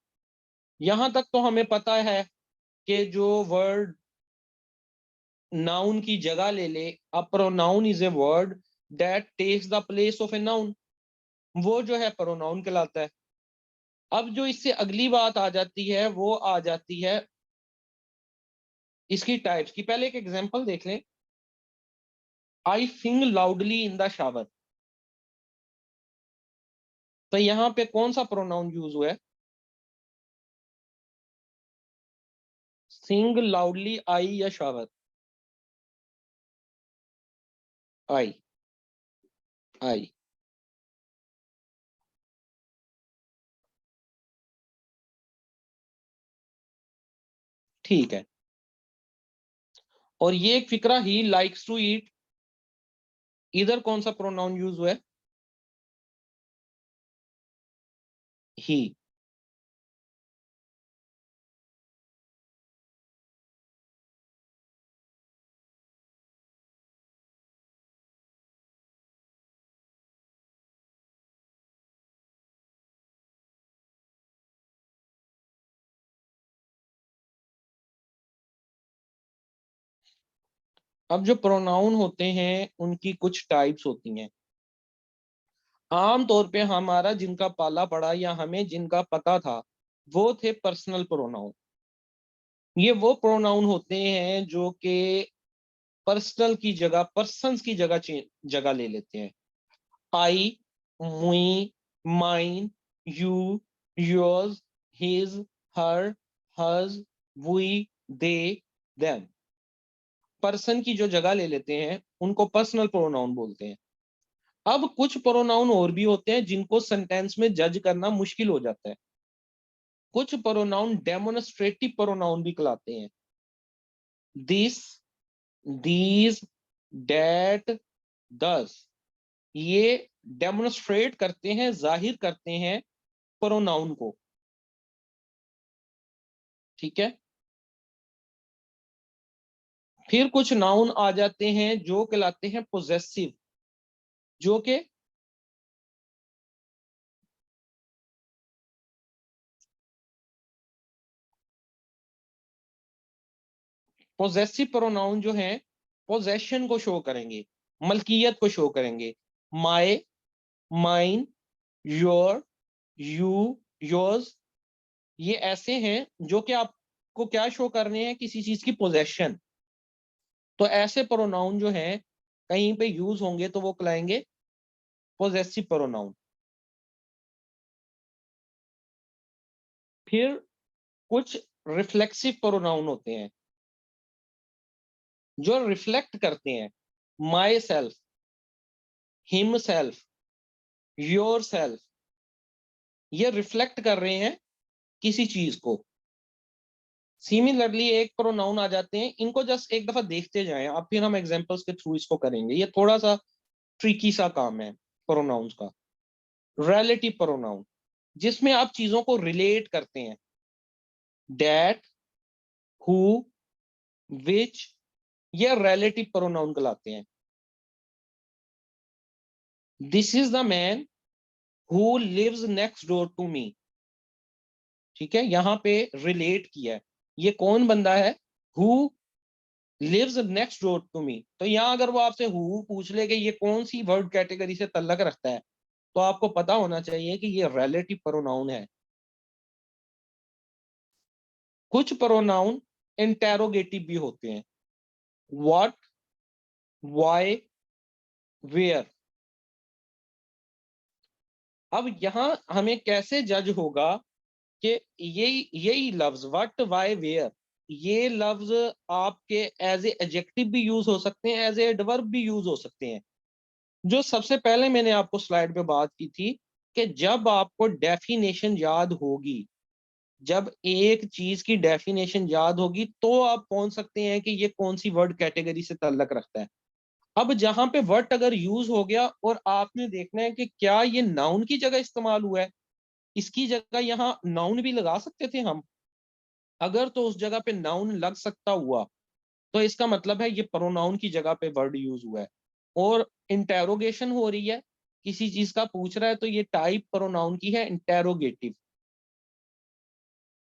यहां तक तो हमें पता है कि जो वर्ड नाउन की जगह ले ले, a pronoun is a word that takes the place of a noun, वो जो है प्रोनाउन कहलाता है। अब जो इससे अगली बात आ जाती है वो आ जाती है इसकी टाइप्स की। पहले एक एग्जांपल देख लें, आई सिंग लाउडली इन द शावर। तो यहां पे कौन सा प्रोनाउन यूज हुआ है, सिंग लाउडली, आई या शावर? आई, आई। ठीक है। और ये एक फिक्रा, ही लाइक्स टू ईट, इधर कौन सा प्रोनाउन यूज हुआ है, ही। अब जो प्रोनाउन होते हैं उनकी कुछ टाइप्स होती हैं। आम तौर पे हमारा जिनका पाला पड़ा या हमें जिनका पता था वो थे पर्सनल प्रोनाउन। ये वो प्रोनाउन होते हैं जो कि पर्सनल की जगह, पर्सन्स की जगह जगह ले लेते हैं। I, me, mine, you, yours, his, her, hers, we, they, them. Person की जो जगह ले लेते हैं उनको पर्सनल प्रोनाउन बोलते हैं। अब कुछ प्रोनाउन और भी होते हैं जिनको सेंटेंस में जज करना मुश्किल हो जाता है। कुछ प्रोनाउन डेमोन्स्ट्रेटिव प्रोनाउन भी कहलाते हैं। दिस, दीज, डेट, दस, ये डेमोन्स्ट्रेट करते हैं, जाहिर करते हैं प्रोनाउन को। ठीक है। फिर कुछ नाउन आ जाते हैं जो कहलाते हैं पोजेसिव, जो कि पोजेसिव प्रोनाउन जो है पोजेशन को शो करेंगे, मलकियत को शो करेंगे। My, mine, your, you, yours, ये ऐसे हैं जो कि आपको क्या शो कर रहे हैं, किसी चीज की पोजेशन। तो ऐसे प्रोनाउन जो हैं कहीं पे यूज होंगे तो वो कहलाएंगे पोजेसिव प्रोनाउन। फिर कुछ रिफ्लेक्सिव प्रोनाउन होते हैं जो रिफ्लेक्ट करते हैं। My self, him self, your self, ये रिफ्लेक्ट कर रहे हैं किसी चीज को। सिमिलरली एक प्रोनाउन आ जाते हैं, इनको जस्ट एक दफा देखते जाएं आप, फिर हम एग्जांपल्स के थ्रू इसको करेंगे। ये थोड़ा सा ट्रिकी सा काम है प्रोनाउंस का। रिलेटिव प्रोनाउन, जिसमें आप चीजों को रिलेट करते हैं। दैट, हु, विच, ये रिलेटिव प्रोनाउन कहलाते हैं। This is the man who lives next door to me. ठीक है, यहां पे रिलेट किया है, ये कौन बंदा है, who lives next door to me. तो यहां अगर वो आपसे हु पूछ ले कि ये कौन सी वर्ड कैटेगरी से तल्लक रखता है, तो आपको पता होना चाहिए कि ये रिलेटिव प्रोनाउन है। कुछ प्रोनाउन इंटेरोगेटिव भी होते हैं। What, why, where. अब यहां हमें कैसे जज होगा कि यही लफ्ज व्हाट, व्हाई, वेयर, ये लफ्ज आपके एज ए एडजेक्टिव भी यूज हो सकते हैं, एज ए एडवर्ब भी यूज हो सकते हैं। जो सबसे पहले मैंने आपको स्लाइड पे बात की थी कि जब आपको डेफिनेशन याद होगी, जब एक चीज की डेफिनेशन याद होगी तो आप पहुंच सकते हैं कि ये कौन सी वर्ड कैटेगरी से ताल्लुक रखता है। अब जहां पे वर्ड अगर यूज हो गया और आपने देखना है कि क्या ये नाउन की जगह इस्तेमाल हुआ है, इसकी जगह यहाँ नाउन भी लगा सकते थे हम। अगर तो उस जगह पे नाउन लग सकता हुआ तो इसका मतलब है ये प्रोनाउन की जगह पे वर्ड यूज हुआ है। और इंटेरोगेशन हो रही है, किसी चीज का पूछ रहा है, तो ये टाइप प्रोनाउन की है इंटेरोगेटिव।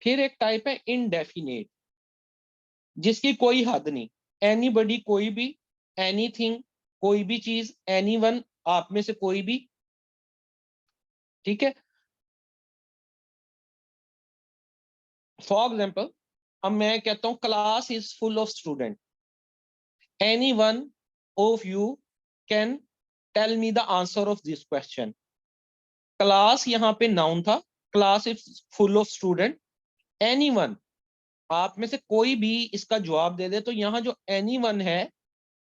फिर एक टाइप है इनडेफिनेट, जिसकी कोई हद नहीं। एनीबडी, कोई भी, एनीथिंग, कोई भी चीज, एनीवन, आप में से कोई भी। ठीक है। फॉर एग्जाम्पल, अब मैं कहता हूं class is full of student, anyone of you can tell me the answer of this question. Class यहाँ पे नाउन था, class is full of student, anyone, आप में से कोई भी इसका जवाब दे दे। तो यहाँ जो एनी वन है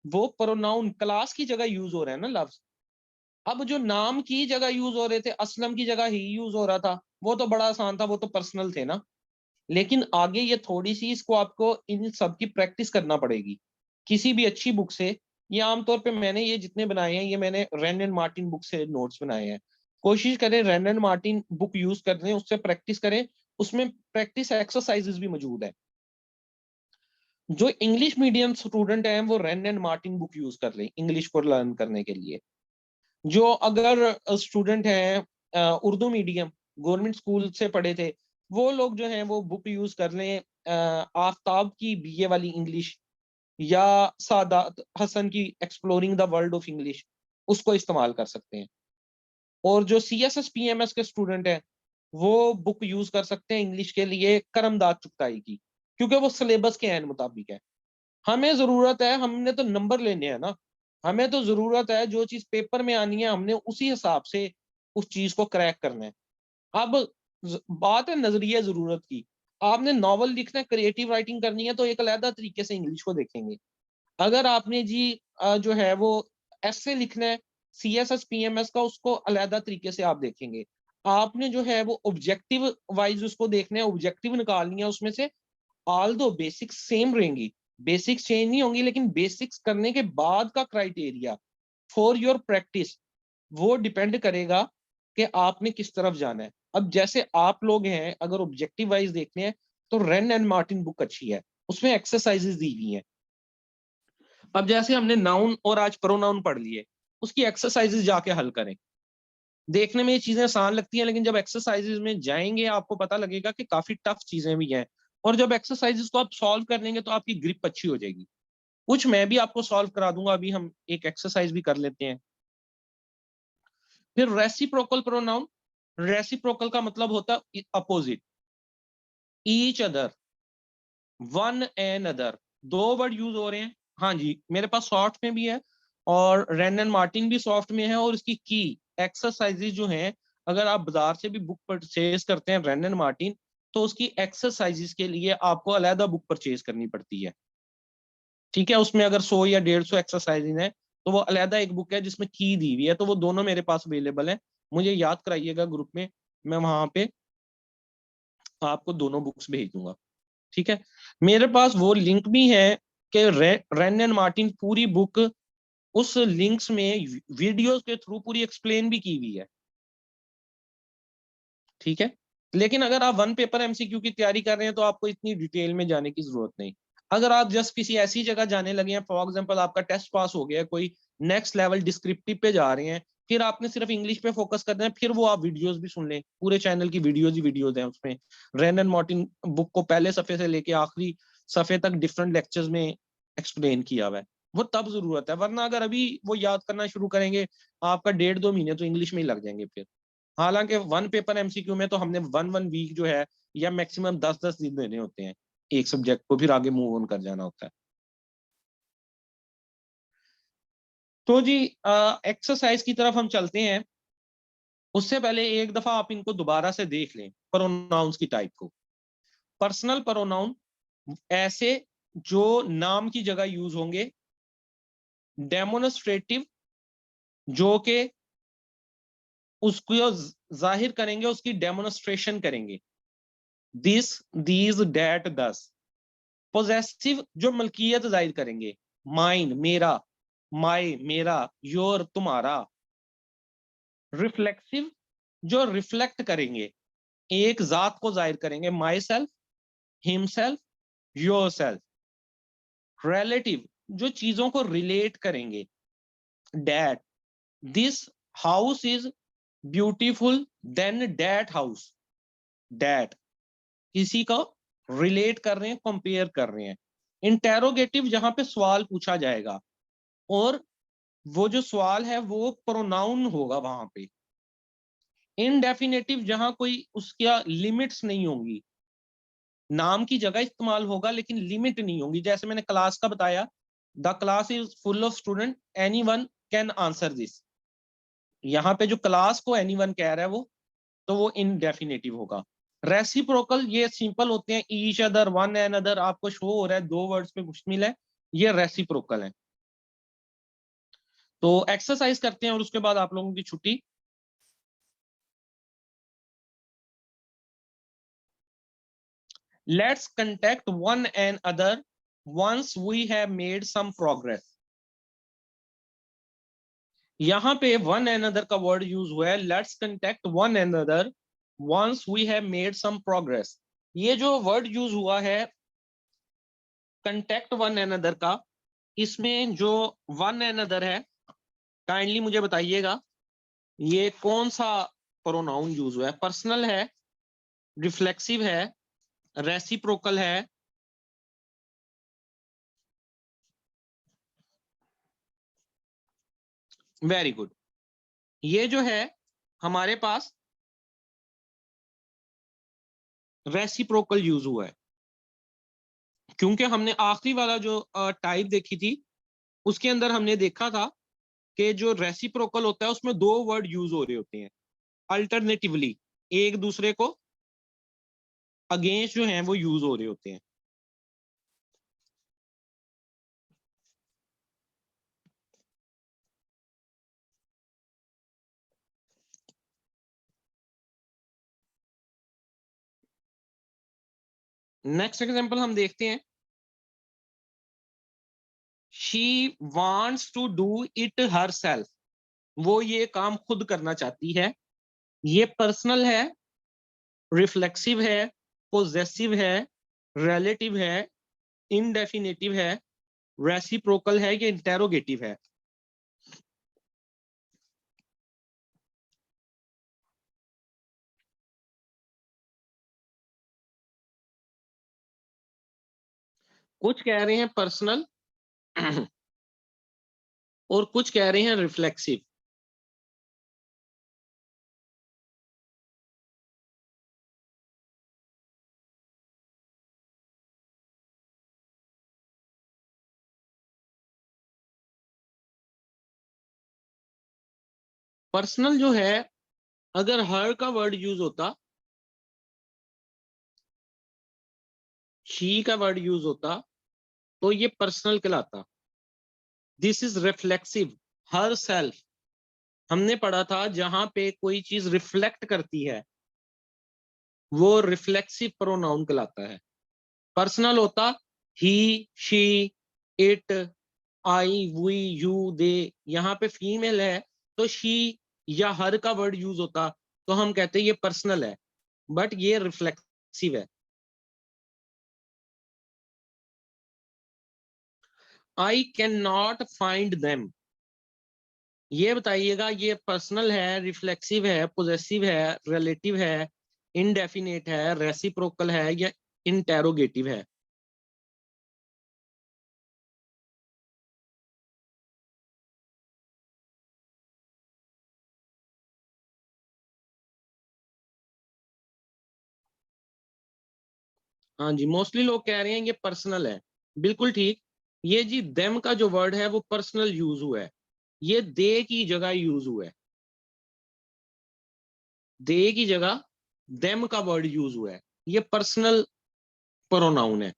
वो प्रोनाउन क्लास की जगह यूज हो रहा है ना लफ्ज। अब जो नाम की जगह यूज हो रहे थे, असलम की जगह ही यूज हो रहा था, वो तो बड़ा आसान था, वो तो पर्सनल थे ना। लेकिन आगे ये थोड़ी सी इसको आपको इन सब की प्रैक्टिस करना पड़ेगी किसी भी अच्छी बुक से। ये आमतौर पे मैंने ये जितने बनाए हैं, ये मैंने रैन एंड मार्टिन बुक से नोट्स बनाए हैं। कोशिश करें रैन एंड मार्टिन बुक यूज करने, उससे प्रैक्टिस करें, उसमें प्रैक्टिस एक्सरसाइजेस भी मौजूद है। जो इंग्लिश मीडियम स्टूडेंट हैं वो रैन एंड मार्टिन बुक यूज कर लें इंग्लिश को लर्न करने के लिए। जो अगर स्टूडेंट हैं उर्दू मीडियम, गवर्नमेंट स्कूल से पढ़े थे, वो लोग जो हैं वो बुक यूज कर लें आफ्ताब की बीए वाली इंग्लिश, या सादात हसन की exploring the world of English, उसको इस्तेमाल कर सकते हैं। और जो CSS PMS के स्टूडेंट हैं वो बुक यूज कर सकते हैं इंग्लिश के लिए करमदाद चुगताई की, क्योंकि वो सिलेबस के एन मुताबिक है। हमें जरूरत है, हमने तो नंबर लेने हैं ना, हमें तो जरूरत है जो चीज पेपर में आनी है हमने उसी हिसाब से उस चीज को क्रैक करना है। अब बात है नजरिया जरूरत की। आपने नॉवल लिखना है, क्रिएटिव राइटिंग करनी है, तो एक अलहदा तरीके से इंग्लिश को देखेंगे। अगर आपने जी जो है वो ऐसे लिखना है CSS PMS का, उसको अलहदा तरीके से आप देखेंगे। आपने जो है वो ऑब्जेक्टिव वाइज उसको देखना है, ऑब्जेक्टिव निकालनी है उसमें से। ऑल दो बेसिक्स सेम रहेंगी, बेसिक्स चेंज नहीं होंगी, लेकिन बेसिक्स करने के बाद का क्राइटेरिया फॉर योर प्रैक्टिस वो डिपेंड करेगा कि आपने किस तरफ जाना है। अब जैसे आप लोग हैं, अगर ऑब्जेक्टिव वाइज देखते हैं तो रेन एंड मार्टिन बुक अच्छी है, उसमें एक्सरसाइजेस दी हुई हैं। अब जैसे हमने नाउन और आज प्रोनाउन पढ़ लिए, उसकी एक्सरसाइजेस जाके हल करें। देखने में ये चीजें आसान लगती हैं, लेकिन जब एक्सरसाइजेस में जाएंगे आपको पता लगेगा कि काफी टफ चीजें भी हैं। और जब एक्सरसाइजेस को आप सॉल्व कर लेंगे तो आपकी ग्रिप अच्छी हो जाएगी। कुछ मैं भी आपको सॉल्व करा दूंगा, अभी हम एक एक्सरसाइज भी कर लेते हैं। फिर रेसिप्रोकल प्रोनाउन, रेसिप्रोकल का मतलब होता है opposite, each other, one another, दो वर्ड यूज हो रहे हैं। हाँ जी, मेरे पास सॉफ्ट में भी है और रेन एंड मार्टिन भी सॉफ्ट में है। और इसकी की एक्सरसाइजेज जो हैं, अगर आप बाजार से भी बुक परचेज करते हैं रेन एंड मार्टिन, तो उसकी एक्सरसाइजेज के लिए आपको अलहदा बुक परचेज करनी पड़ती है। ठीक है, उसमें अगर 100 या 150 एक्सरसाइजेज हैं तो वो अलहदा एक बुक है जिसमें की दी हुई है। तो वो दोनों मेरे पास अवेलेबल है, मुझे याद कराइएगा ग्रुप में, मैं वहां पे आपको दोनों बुक्स भेज दूंगा। ठीक है, मेरे पास वो लिंक भी है कि रेन एंड मार्टिन पूरी बुक उस लिंक्स में वीडियोस के थ्रू पूरी एक्सप्लेन भी की हुई है। ठीक है, लेकिन अगर आप वन पेपर MCQ की तैयारी कर रहे हैं तो आपको इतनी डिटेल में जाने की जरूरत नहीं। अगर आप जस्ट किसी ऐसी जगह जाने लगे हैं, फॉर एग्जाम्पल आपका टेस्ट पास हो गया, कोई नेक्स्ट लेवल डिस्क्रिप्टिव पे जा रहे हैं, फिर आपने सिर्फ इंग्लिश पे फोकस करना है, फिर वो आप वीडियोस भी सुन लें, पूरे चैनल की वीडियोस ही वीडियोस हैं उसमें। रेन एंड मॉर्टिन बुक को पहले सफे से लेके आखिरी सफे तक डिफरेंट लेक्चर्स में एक्सप्लेन किया हुआ है। वो तब जरूरत है, वरना अगर अभी वो याद करना शुरू करेंगे, आपका 1.5-2 महीने तो इंग्लिश में ही लग जाएंगे फिर। हालांकि वन पेपर MCQ में तो हमने वन वीक जो है, या मैक्सिमम 10-10 दिन देने होते हैं एक सब्जेक्ट को, फिर आगे मूव ऑन कर जाना होता है। तो जी एक्सरसाइज की तरफ हम चलते हैं। उससे पहले एक दफा आप इनको दोबारा से देख लें, प्रोनाउंस की टाइप को। पर्सनल प्रोनाउन ऐसे जो नाम की जगह यूज होंगे। डेमोन्स्ट्रेटिव जो कि उसको जाहिर करेंगे, उसकी डेमोन्स्ट्रेशन करेंगे। दिस, दीज, डेट, दस। पोजेसिव जो मलकियत जाहिर करेंगे, माइन मेरा, माई मेरा, योर तुम्हारा। रिफ्लेक्सिव जो रिफ्लेक्ट करेंगे, एक जात को जाहिर करेंगे, my self, himself, your self. Relative जो चीजों को रिलेट करेंगे, that, this house is beautiful then that house. That किसी को रिलेट कर रहे हैं, कंपेयर कर रहे हैं। इंटेरोगेटिव जहां पे सवाल पूछा जाएगा और वो जो सवाल है वो प्रोनाउन होगा वहां पे। इनडेफिनेटिव जहां कोई उसका लिमिट्स नहीं होंगी, नाम की जगह इस्तेमाल होगा लेकिन लिमिट नहीं होंगी। जैसे मैंने क्लास का बताया, the class is full of student, any one can answer this. यहाँ पे जो क्लास को एनी वन कह रहा है वो, तो वो इनडेफिनेटिव होगा। रेसिप्रोकल ये सिंपल होते हैं, each other, one another, आपको शो हो रहा है 2 वर्ड्स पे मुश्तमिल है, ये रेसिप्रोकल है। तो एक्सरसाइज करते हैं और उसके बाद आप लोगों की छुट्टी। Let's contact one another once we have made some progress. यहां पे one another का वर्ड यूज हुआ है, let's contact one another once we have made some progress। ये जो वर्ड यूज हुआ है contact one another का, इसमें जो one another है, काइंडली मुझे बताइएगा ये कौन सा प्रोनाउन यूज हुआ है। पर्सनल है, रिफ्लेक्सिव है, रेसिप्रोकल है, वेरी गुड। ये जो है हमारे पास रेसिप्रोकल यूज हुआ है, क्योंकि हमने आखिरी वाला जो टाइप देखी थी उसके अंदर हमने देखा था कि जो रेसिप्रोकल होता है उसमें 2 वर्ड यूज हो रहे होते हैं अल्टरनेटिवली, एक दूसरे को अगेंस्ट जो है वो यूज हो रहे होते हैं। नेक्स्ट एग्जांपल हम देखते हैं, she wants to do it herself, वो ये काम खुद करना चाहती है। ये पर्सनल है, रिफ्लेक्सिव है, पोजेसिव है, रिलेटिव है, इंडेफिनेटिव है, रेसिप्रोकल है या इंटेरोगेटिव है। कुछ कह रहे हैं पर्सनल और कुछ कह रहे हैं रिफ्लेक्सिव। पर्सनल जो है, अगर हर का वर्ड यूज होता, शी का वर्ड यूज होता, तो ये पर्सनल कहलाता। This is reflexive, her self. हमने पढ़ा था जहां पे कोई चीज रिफ्लेक्ट करती है वो रिफ्लेक्सिव प्रोनाउन कहलाता है। पर्सनल होता he, she, it, I, we, you, they. यहाँ पे फीमेल है तो शी या हर का वर्ड यूज होता तो हम कहते ये पर्सनल है, बट ये रिफ्लेक्सिव है। I can not find them, ये बताइएगा ये पर्सनल है, रिफ्लेक्सिव है, पोजेसिव है, रिलेटिव है, इनडेफिनेट है, रेसिप्रोकल है या इंटेरोगेटिव है। हाँ जी, मोस्टली लोग कह रहे हैं ये पर्सनल है। बिल्कुल ठीक। ये जी देम का जो वर्ड है वो पर्सनल यूज हुआ है, ये दे की जगह यूज हुआ है। दे की जगह देम का वर्ड यूज हुआ है, ये पर्सनल प्रोनाउन है।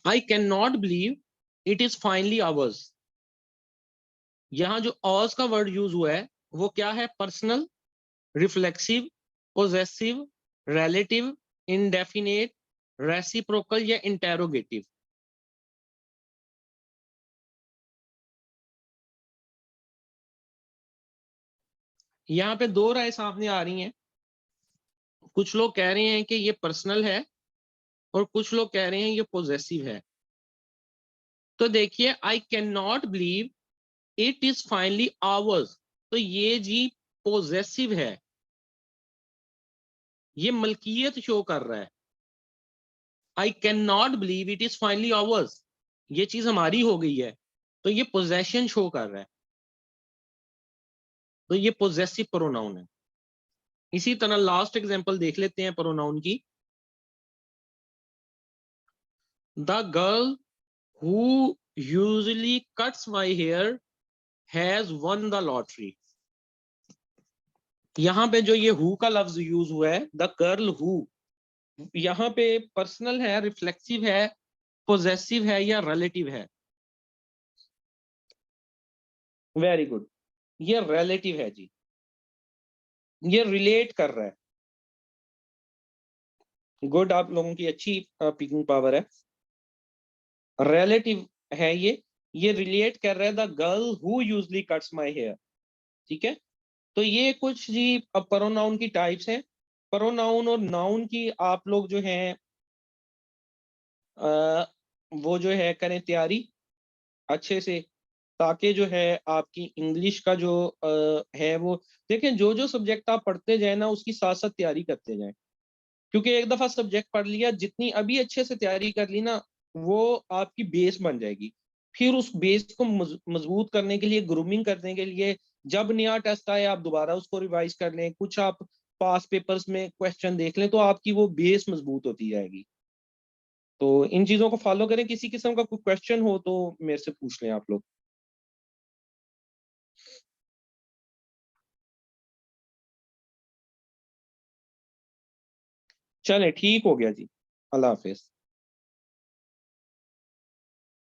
I can not believe it is finally hours, यहां जो ऑज का वर्ड यूज हुआ है वो क्या है? Personal, reflexive, possessive, relative, indefinite, reciprocal या इंटेरोगेटिव। यहाँ पे दो राय सामने आ रही हैं। कुछ लोग कह रहे हैं कि ये पर्सनल है और कुछ लोग कह रहे हैं ये पोजेसिव है। तो देखिए, I can not believe it is finally hours, तो ये जी पोजेसिव है, ये मलकियत शो कर रहा है। I can not believe it is finally hours, ये चीज हमारी हो गई है, तो ये पोजेशन शो कर रहा है, तो ये पोजेसिव प्रोनाउन है। इसी तरह लास्ट एग्जांपल देख लेते हैं प्रोनाउन की। The girl who usually cuts my hair has won the lottery. यहाँ पे जो ये हु का लफ्ज यूज हुआ है, द गर्ल हु, यहाँ पे पर्सनल है, रिफ्लेक्सिव है, पोजेसिव है या रिलेटिव है? वेरी गुड, ये रिलेटिव है जी, ये रिलेट कर रहा है। गुड, आप लोगों की अच्छी पिकिंग पावर है। रिलेटिव है ये रिलेट कर रहा है, the girl who usually cuts my hair. ठीक है, तो ये कुछ जी प्रोनाउन की टाइप्स हैं। प्रोनाउन और नाउन की आप लोग जो हैं वो जो है करें तैयारी अच्छे से, ताकि जो है आपकी इंग्लिश का जो है वो, देखें जो जो सब्जेक्ट आप पढ़ते जाए ना उसकी साथ साथ तैयारी करते जाएं। क्योंकि एक दफा सब्जेक्ट पढ़ लिया, जितनी अभी अच्छे से तैयारी कर ली ना, वो आपकी बेस बन जाएगी। फिर उस बेस को मजबूत करने के लिए, ग्रूमिंग करने के लिए, जब नया टेस्ट आए आप दोबारा उसको रिवाइज कर लें, कुछ आप पास पेपर्स में क्वेश्चन देख लें, तो आपकी वो बेस मजबूत होती जाएगी। तो इन चीजों को फॉलो करें। किसी किस्म का कोई क्वेश्चन हो तो मेरे से पूछ लें आप लोग। चलें, ठीक हो गया जी। अल्लाह हाफिज।